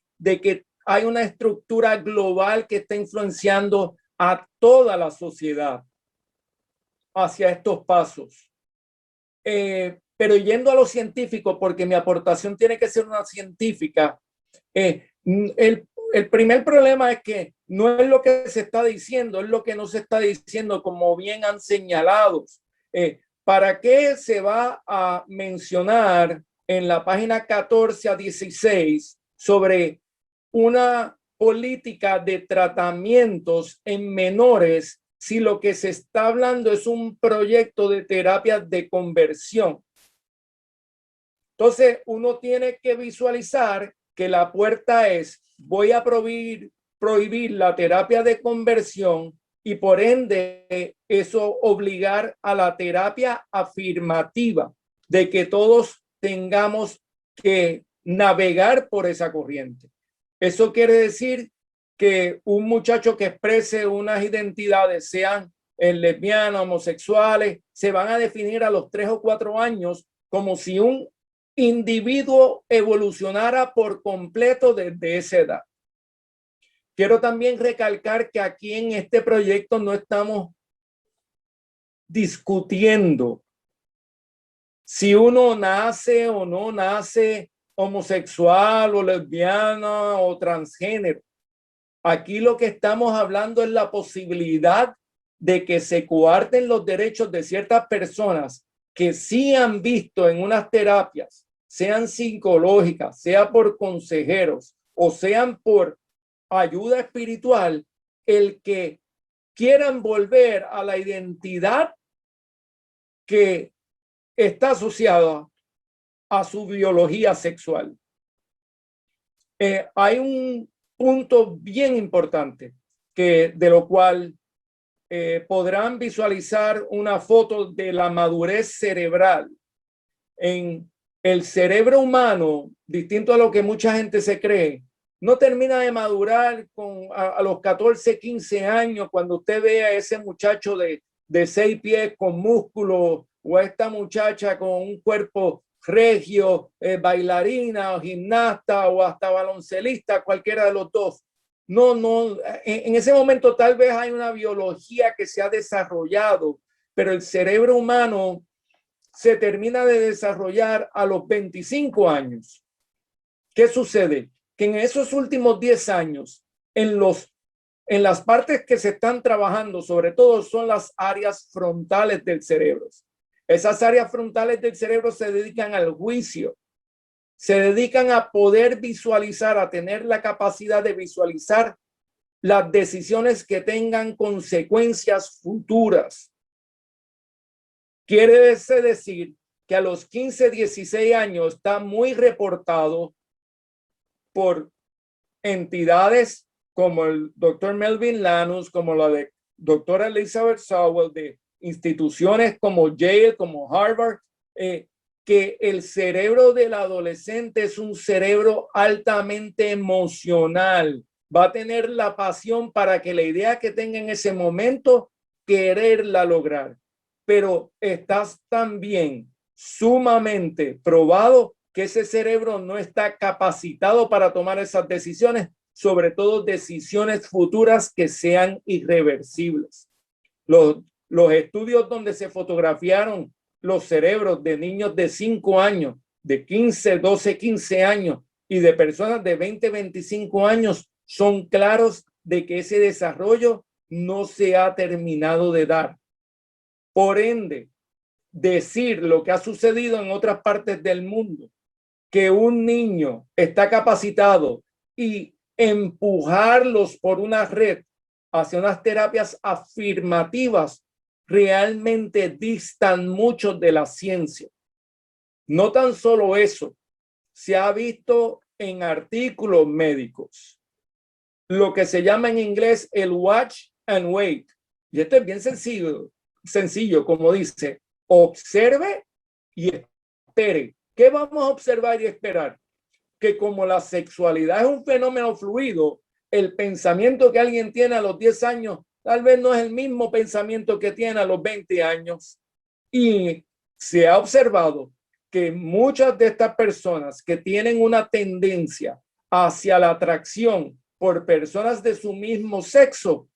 hay una estructura global que está influenciando a toda la sociedad hacia estos pasos. Pero yendo a lo científico, porque mi aportación tiene que ser una científica, el primer problema es que no es lo que se está diciendo, es lo que no se está diciendo, como bien han señalado. ¿Para qué se va a mencionar en la página 14 a 16 sobre una política de tratamientos en menores si lo que se está hablando es un proyecto de terapia de conversión? Entonces, uno tiene que visualizar que la puerta es: voy a prohibir la terapia de conversión y por ende eso obligar a la terapia afirmativa, de que todos tengamos que navegar por esa corriente. Eso quiere decir que un muchacho que exprese unas identidades, sean lesbianas, homosexuales, se van a definir a los 3 o 4 años como si un individuo evolucionara por completo desde esa edad. Quiero también recalcar que aquí en este proyecto no estamos discutiendo si uno nace o no nace homosexual o lesbiana o transgénero. Aquí lo que estamos hablando es la posibilidad de que se coarten los derechos de ciertas personas que sí han visto en unas terapias, sean psicológicas, sea por consejeros o sean por ayuda espiritual, el que quieran volver a la identidad que está asociada a su biología sexual. Hay un punto bien importante de lo cual podrán visualizar una foto de la madurez cerebral. En el cerebro humano, distinto a lo que mucha gente se cree, no termina de madurar a los 14, 15 años, cuando usted ve a ese muchacho de 6 pies con músculo o a esta muchacha con un cuerpo regio, bailarina o gimnasta o hasta baloncelista, cualquiera de los dos. No, en ese momento tal vez hay una biología que se ha desarrollado, pero el cerebro humano se termina de desarrollar a los 25 años. ¿Qué sucede? Que en esos últimos 10 años, en las partes que se están trabajando, sobre todo son las áreas frontales del cerebro. Esas áreas frontales del cerebro se dedican al juicio, se dedican a poder visualizar, a tener la capacidad de visualizar las decisiones que tengan consecuencias futuras. Quiere decir que a los 15, 16 años está muy reportado por entidades como el doctor Melvin Lanus, como la de doctora Elizabeth Sowell, de instituciones como Yale, como Harvard, que el cerebro del adolescente es un cerebro altamente emocional. Va a tener la pasión para que la idea que tenga en ese momento, quererla lograr. Pero estás también sumamente probado que ese cerebro no está capacitado para tomar esas decisiones, sobre todo decisiones futuras que sean irreversibles. Los estudios donde se fotografiaron los cerebros de niños de 5 años, de 15, 12, 15 años y de personas de 20, 25 años son claros de que ese desarrollo no se ha terminado de dar. Por ende, decir lo que ha sucedido en otras partes del mundo, que un niño está capacitado y empujarlos por una red hacia unas terapias afirmativas, realmente distan mucho de la ciencia. No tan solo eso, se ha visto en artículos médicos lo que se llama en inglés el watch and wait. Y esto es bien sencillo, como dice, observe y espere. ¿Qué vamos a observar y esperar? Que como la sexualidad es un fenómeno fluido, el pensamiento que alguien tiene a los 10 años tal vez no es el mismo pensamiento que tiene a los 20 años. Y se ha observado que muchas de estas personas que tienen una tendencia hacia la atracción por personas de su mismo sexo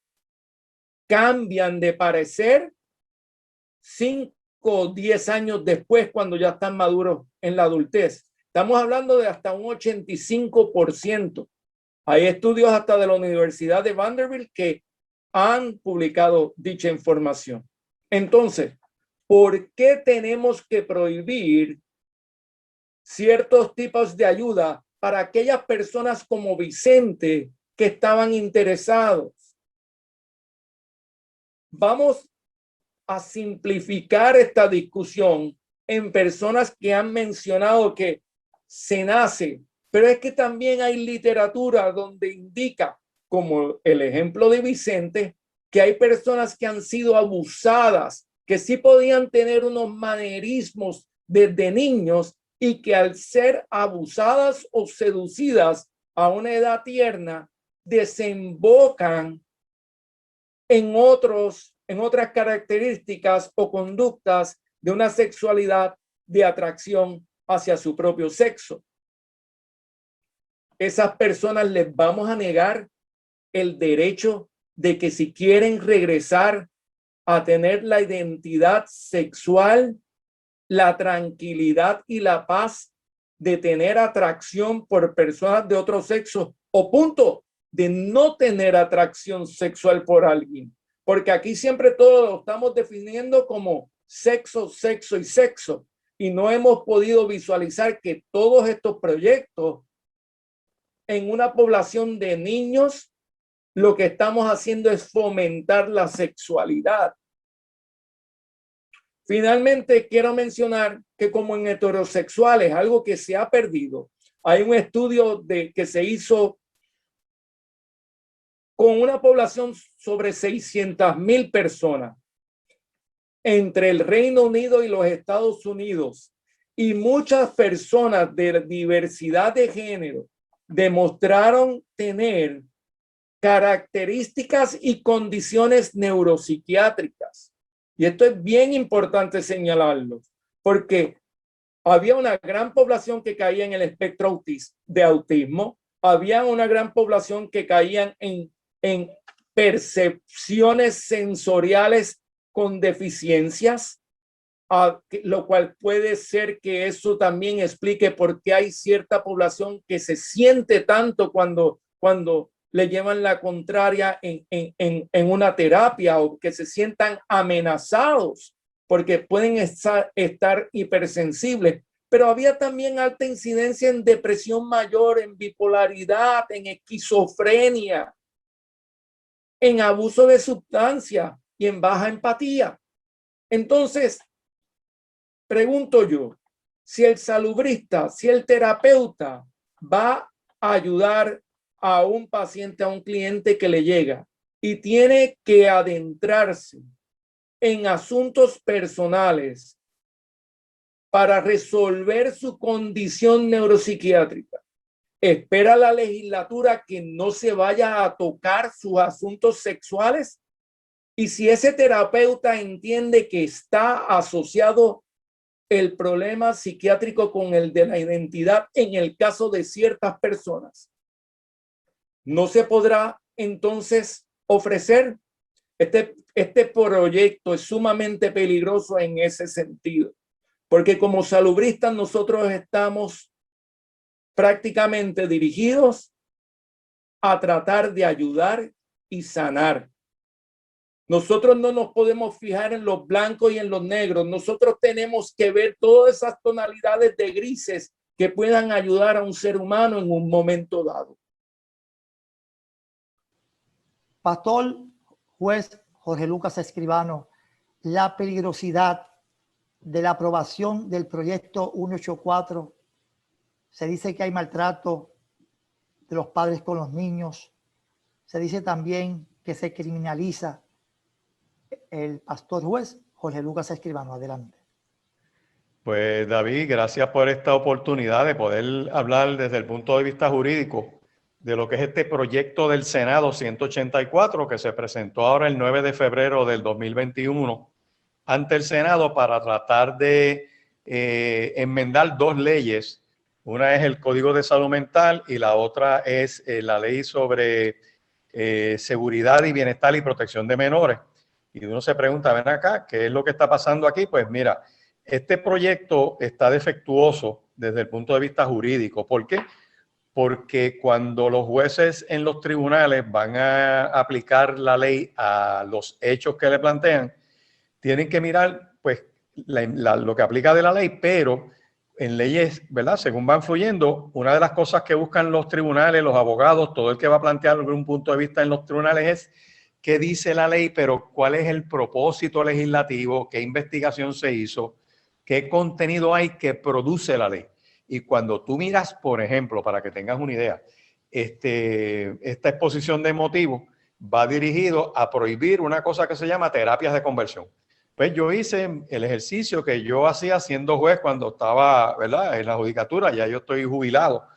cambian de parecer 5 o 10 años después, cuando ya están maduros en la adultez. Estamos hablando de hasta un 85%. Hay estudios hasta de la Universidad de Vanderbilt que han publicado dicha información. Entonces, ¿por qué tenemos que prohibir ciertos tipos de ayuda para aquellas personas como Vicente que estaban interesados? Vamos a simplificar esta discusión en personas que han mencionado que se nace, pero es que también hay literatura donde indica, como el ejemplo de Vicente, que hay personas que han sido abusadas, que sí podían tener unos manerismos desde niños y que al ser abusadas o seducidas a una edad tierna, desembocan en otras características o conductas de una sexualidad de atracción hacia su propio sexo. Esas personas les vamos a negar el derecho de que si quieren regresar a tener la identidad sexual, la tranquilidad y la paz de tener atracción por personas de otro sexo, o punto de no tener atracción sexual por alguien, porque aquí siempre todo lo estamos definiendo como sexo, sexo y sexo, y no hemos podido visualizar que todos estos proyectos en una población de niños, lo que estamos haciendo es fomentar la sexualidad. Finalmente, quiero mencionar que como en heterosexuales, algo que se ha perdido, hay un estudio que se hizo con una población sobre 600,000 personas entre el Reino Unido y los Estados Unidos, y muchas personas de diversidad de género demostraron tener características y condiciones neuropsiquiátricas. Y esto es bien importante señalarlo, porque había una gran población que caía en el espectro de autismo, había una gran población que caían en percepciones sensoriales con deficiencias, lo cual puede ser que eso también explique por qué hay cierta población que se siente tanto cuando le llevan la contraria en una terapia, o que se sientan amenazados porque pueden estar hipersensibles. Pero había también alta incidencia en depresión mayor, en bipolaridad, en esquizofrenia, en abuso de sustancia y en baja empatía. Entonces, pregunto yo, si el salubrista, si el terapeuta va a ayudar a un paciente, a un cliente que le llega y tiene que adentrarse en asuntos personales para resolver su condición neuropsiquiátrica, ¿espera la legislatura que no se vaya a tocar sus asuntos sexuales? Y si ese terapeuta entiende que está asociado el problema psiquiátrico con el de la identidad en el caso de ciertas personas, ¿no se podrá entonces ofrecer? Este proyecto es sumamente peligroso en ese sentido, porque como salubristas nosotros estamos prácticamente dirigidos a tratar de ayudar y sanar. Nosotros no nos podemos fijar en los blancos y en los negros. Nosotros tenemos que ver todas esas tonalidades de grises que puedan ayudar a un ser humano en un momento dado. Pastor juez Jorge Lucas Escribano, la peligrosidad de la aprobación del proyecto 184. Se dice que hay maltrato de los padres con los niños. Se dice también que se criminaliza. El pastor juez Jorge Lucas Escribano, adelante. Pues David, gracias por esta oportunidad de poder hablar desde el punto de vista jurídico de lo que es este proyecto del Senado 184 que se presentó ahora el 9 de febrero del 2021 ante el Senado para tratar de enmendar dos leyes. Una es el Código de Salud Mental y la otra es la ley sobre seguridad y bienestar y protección de menores. Y uno se pregunta, ven acá, ¿qué es lo que está pasando aquí? Pues mira, este proyecto está defectuoso desde el punto de vista jurídico. ¿Por qué? Porque cuando los jueces en los tribunales van a aplicar la ley a los hechos que le plantean, tienen que mirar pues lo que aplica de la ley, pero en leyes, ¿verdad? Según van fluyendo, una de las cosas que buscan los tribunales, los abogados, todo el que va a plantear algún punto de vista en los tribunales es qué dice la ley, pero cuál es el propósito legislativo, qué investigación se hizo, qué contenido hay que produce la ley. Y cuando tú miras, por ejemplo, para que tengas una idea, esta exposición de motivos va dirigido a prohibir una cosa que se llama terapias de conversión. Pues yo hice el ejercicio que yo hacía siendo juez cuando estaba, ¿verdad?, en la judicatura, ya yo estoy jubilado.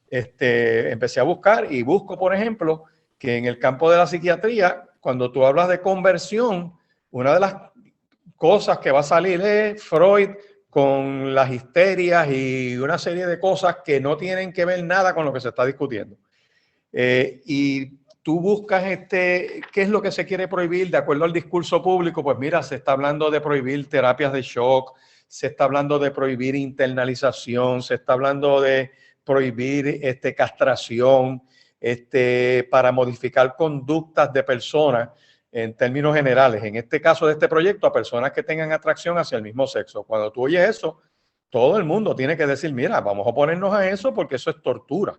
Empecé a buscar y busco, por ejemplo, que en el campo de la psiquiatría, cuando tú hablas de conversión, una de las cosas que va a salir es Freud con las histerias y una serie de cosas que no tienen que ver nada con lo que se está discutiendo. Y tú buscas qué es lo que se quiere prohibir de acuerdo al discurso público. Pues mira, se está hablando de prohibir terapias de shock, se está hablando de prohibir internalización, se está hablando de prohibir castración, para modificar conductas de personas en términos generales. En este caso de este proyecto, a personas que tengan atracción hacia el mismo sexo. Cuando tú oyes eso, todo el mundo tiene que decir, mira, vamos a oponernos a eso porque eso es tortura.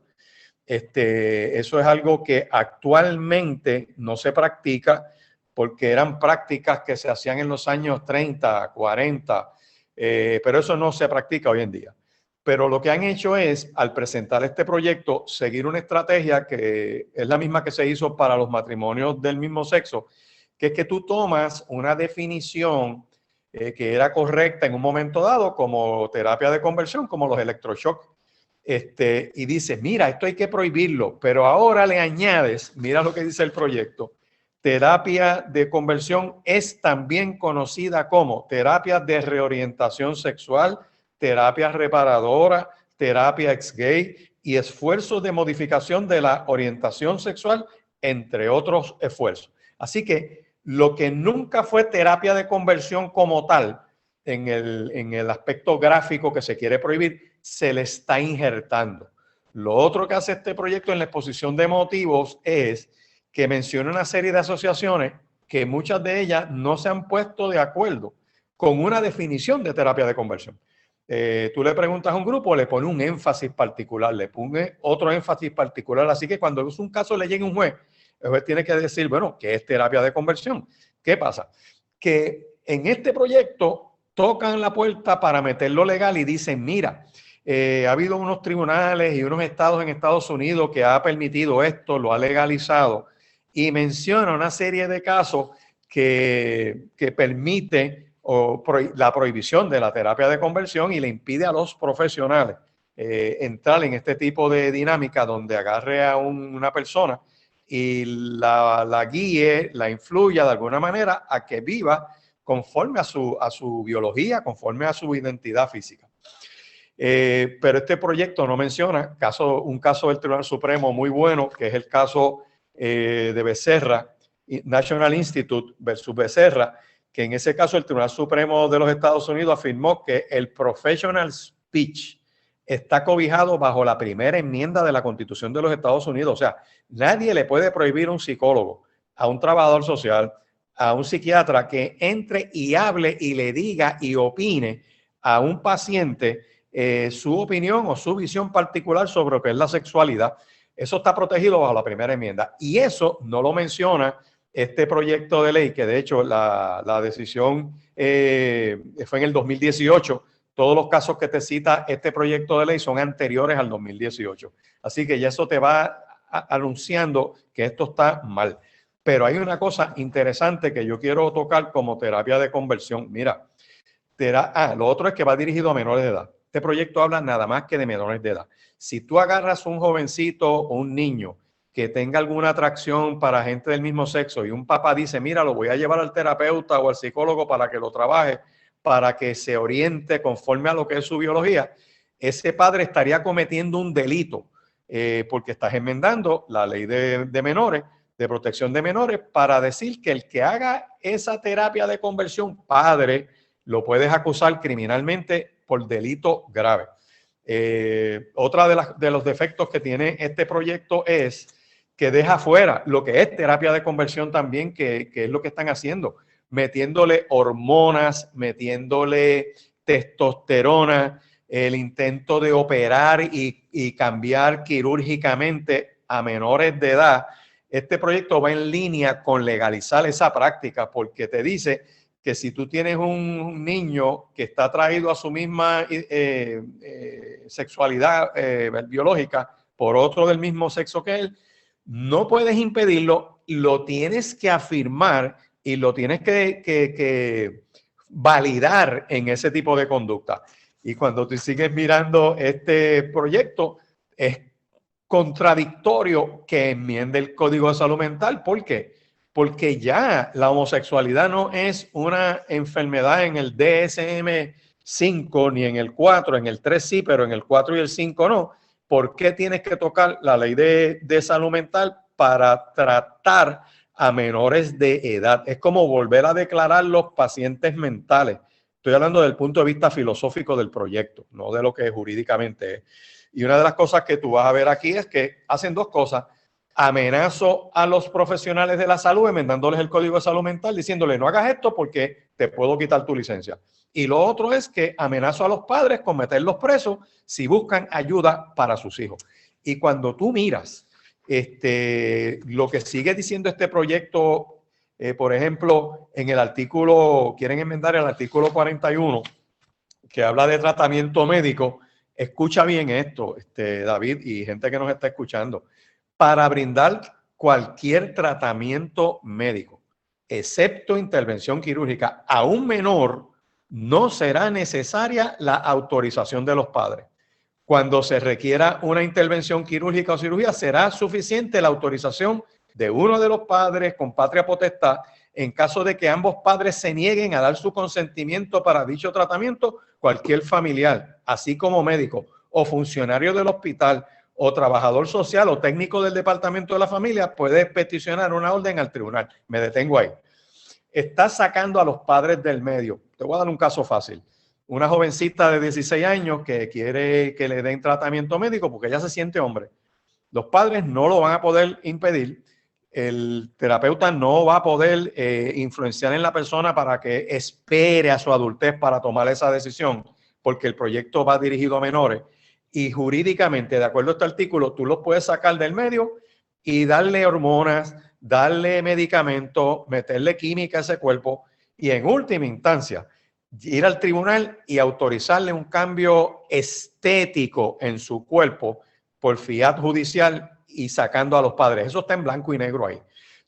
Eso es algo que actualmente no se practica porque eran prácticas que se hacían en los años 30, 40, pero eso no se practica hoy en día. Pero lo que han hecho es, al presentar este proyecto, seguir una estrategia que es la misma que se hizo para los matrimonios del mismo sexo, que es que tú tomas una definición que era correcta en un momento dado como terapia de conversión, como los electroshocks, y dices, mira, esto hay que prohibirlo, pero ahora le añades, mira lo que dice el proyecto, terapia de conversión es también conocida como terapia de reorientación sexual, terapia reparadora, terapia ex-gay y esfuerzos de modificación de la orientación sexual, entre otros esfuerzos. Así que lo que nunca fue terapia de conversión como tal, en el aspecto gráfico que se quiere prohibir, se le está injertando. Lo otro que hace este proyecto en la exposición de motivos es que menciona una serie de asociaciones que muchas de ellas no se han puesto de acuerdo con una definición de terapia de conversión. Tú le preguntas a un grupo, le pone un énfasis particular, le pone otro énfasis particular. Así que cuando es un caso le llega un juez, el juez tiene que decir, bueno, ¿qué es terapia de conversión? ¿Qué pasa? Que en este proyecto tocan la puerta para meterlo legal y dicen, mira, ha habido unos tribunales y unos estados en Estados Unidos que ha permitido esto, lo ha legalizado y menciona una serie de casos que permite la prohibición de la terapia de conversión y le impide a los profesionales entrar en este tipo de dinámica donde agarre a una persona y la guíe, la influya de alguna manera a que viva conforme a su biología, conforme a su identidad física. Pero este proyecto no menciona un caso del Tribunal Supremo muy bueno, que es el caso de Becerra, National Institute versus Becerra, que en ese caso el Tribunal Supremo de los Estados Unidos afirmó que el professional speech está cobijado bajo la primera enmienda de la Constitución de los Estados Unidos. O sea, nadie le puede prohibir a un psicólogo, a un trabajador social, a un psiquiatra que entre y hable y le diga y opine a un paciente su opinión o su visión particular sobre lo que es la sexualidad. Eso está protegido bajo la primera enmienda. Y eso no lo menciona este proyecto de ley, que de hecho la decisión fue en el 2018. Todos los casos que te cita este proyecto de ley son anteriores al 2018. Así que ya eso te va anunciando que esto está mal. Pero hay una cosa interesante que yo quiero tocar como terapia de conversión. Mira, lo otro es que va dirigido a menores de edad. Este proyecto habla nada más que de menores de edad. Si tú agarras un jovencito o un niño que tenga alguna atracción para gente del mismo sexo y un papá dice, mira, lo voy a llevar al terapeuta o al psicólogo para que lo trabaje, para que se oriente conforme a lo que es su biología, ese padre estaría cometiendo un delito porque estás enmendando la ley de menores, de protección de menores, para decir que el que haga esa terapia de conversión, padre, lo puedes acusar criminalmente por delito grave. Otra de los defectos que tiene este proyecto es que deja fuera lo que es terapia de conversión también, que es lo que están haciendo, metiéndole hormonas, metiéndole testosterona, el intento de operar y cambiar quirúrgicamente a menores de edad. Este proyecto va en línea con legalizar esa práctica, porque te dice que si tú tienes un niño que está atraído a su misma sexualidad biológica por otro del mismo sexo que él, no puedes impedirlo, lo tienes que afirmar y lo tienes que validar en ese tipo de conducta. Y cuando tú sigues mirando este proyecto, es contradictorio que enmiende el Código de Salud Mental. ¿Por qué? Porque ya la homosexualidad no es una enfermedad en el DSM-5 ni en el 4, en el 3 sí, pero en el 4 y el 5 no. ¿Por qué tienes que tocar la ley de salud mental para tratar a menores de edad? Es como volver a declarar los pacientes mentales. Estoy hablando del punto de vista filosófico del proyecto, no de lo que jurídicamente es. Y una de las cosas que tú vas a ver aquí es que hacen dos cosas. Amenazo a los profesionales de la salud enmendándoles el Código de Salud Mental, diciéndole no hagas esto porque te puedo quitar tu licencia. Y lo otro es que amenazo a los padres con meterlos presos si buscan ayuda para sus hijos. Y cuando tú miras lo que sigue diciendo este proyecto, por ejemplo, en el artículo, quieren enmendar el artículo 41, que habla de tratamiento médico. Escucha bien esto, David, y gente que nos está escuchando. Para brindar cualquier tratamiento médico, excepto intervención quirúrgica, a un menor no será necesaria la autorización de los padres. Cuando se requiera una intervención quirúrgica o cirugía, será suficiente la autorización de uno de los padres con patria potestad. En caso de que ambos padres se nieguen a dar su consentimiento para dicho tratamiento, cualquier familiar, así como médico o funcionario del hospital o trabajador social o técnico del departamento de la familia puede peticionar una orden al tribunal. Me detengo ahí. Está sacando a los padres del medio. Te voy a dar un caso fácil. Una jovencita de 16 años que quiere que le den tratamiento médico porque ella se siente hombre. Los padres no lo van a poder impedir. El terapeuta no va a poder influenciar en la persona para que espere a su adultez para tomar esa decisión, porque el proyecto va dirigido a menores. Y jurídicamente, de acuerdo a este artículo, tú los puedes sacar del medio y darle hormonas, darle medicamentos, meterle química a ese cuerpo y en última instancia ir al tribunal y autorizarle un cambio estético en su cuerpo por fiat judicial y sacando a los padres. Eso está en blanco y negro ahí.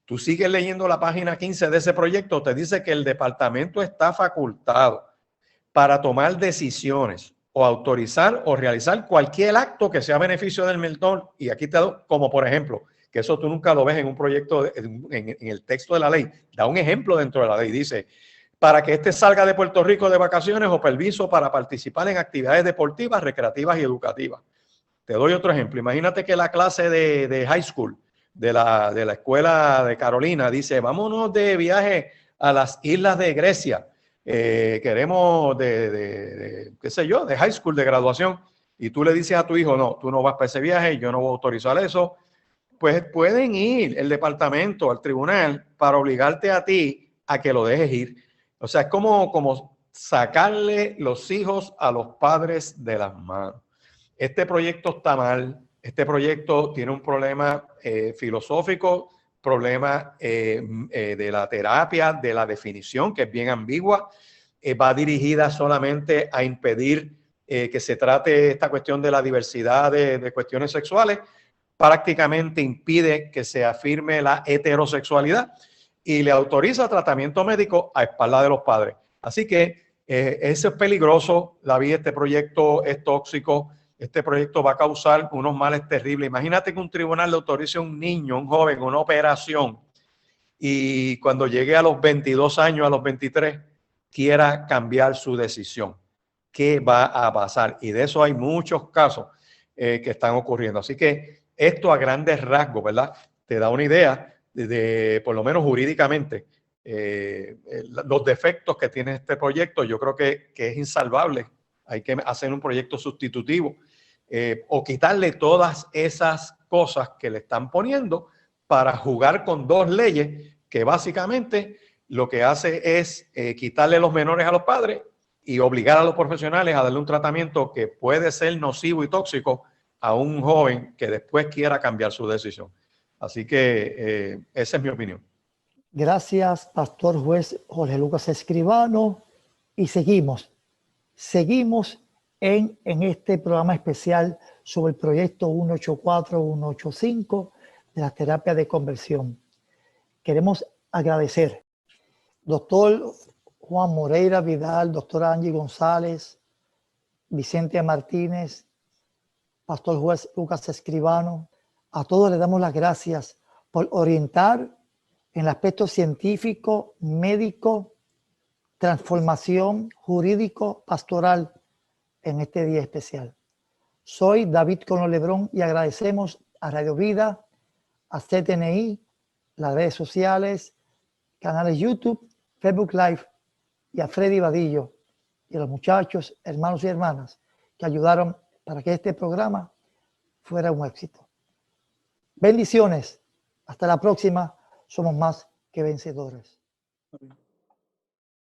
tú sigues leyendo la página 15 de ese proyecto, te dice que el departamento está facultado para tomar decisiones o autorizar o realizar cualquier acto que sea a beneficio del menor. Y aquí te doy, como por ejemplo, que eso tú nunca lo ves en un proyecto, en el texto de la ley, da un ejemplo dentro de la ley, dice, para que éste salga de Puerto Rico de vacaciones o permiso para participar en actividades deportivas, recreativas y educativas. Te doy otro ejemplo. Imagínate que la clase de high school de la escuela de Carolina dice, vámonos de viaje a las islas de Grecia. Queremos qué sé yo, de high school, de graduación. Y tú le dices a tu hijo, no, tú no vas para ese viaje, yo no voy a autorizar eso. Pues pueden ir el departamento al tribunal para obligarte a ti a que lo dejes ir. O sea, es como sacarle los hijos a los padres de las manos. Este proyecto está mal. Este proyecto tiene un problema filosófico, problema de la terapia, de la definición, que es bien ambigua. Va dirigida solamente a impedir que se trate esta cuestión de la diversidad de cuestiones sexuales. Prácticamente impide que se afirme la heterosexualidad y le autoriza tratamiento médico a espaldas de los padres. Así que eso es peligroso. Este proyecto es tóxico. Este proyecto va a causar unos males terribles. Imagínate que un tribunal le autorice a un niño, un joven, una operación y cuando llegue a los 22 años, a los 23, quiera cambiar su decisión. ¿Qué va a pasar? Y de eso hay muchos casos que están ocurriendo. Así que esto a grandes rasgos, ¿verdad? Te da una idea por lo menos jurídicamente, los defectos que tiene este proyecto. Yo creo que es insalvable. Hay que hacer un proyecto sustitutivo o quitarle todas esas cosas que le están poniendo para jugar con dos leyes que básicamente lo que hace es quitarle los menores a los padres y obligar a los profesionales a darle un tratamiento que puede ser nocivo y tóxico a un joven que después quiera cambiar su decisión. Así que esa es mi opinión. Gracias, Pastor Juez Jorge Lucas Escribano. Y seguimos en este programa especial sobre el proyecto 184-185 de la terapia de conversión. Queremos agradecer doctor Juan Moreira Vidal, doctora Angie González, Vicente Martínez, Pastor Juez Lucas Escribano. A todos les damos las gracias por orientar en el aspecto científico, médico, transformación, jurídico, pastoral en este día especial. Soy David Cono Lebrón y agradecemos a Radio Vida, a CTNI, las redes sociales, canales YouTube, Facebook Live y a Freddy Vadillo y a los muchachos, hermanos y hermanas que ayudaron para que este programa fuera un éxito. Bendiciones. Hasta la próxima. Somos más que vencedores. Amén.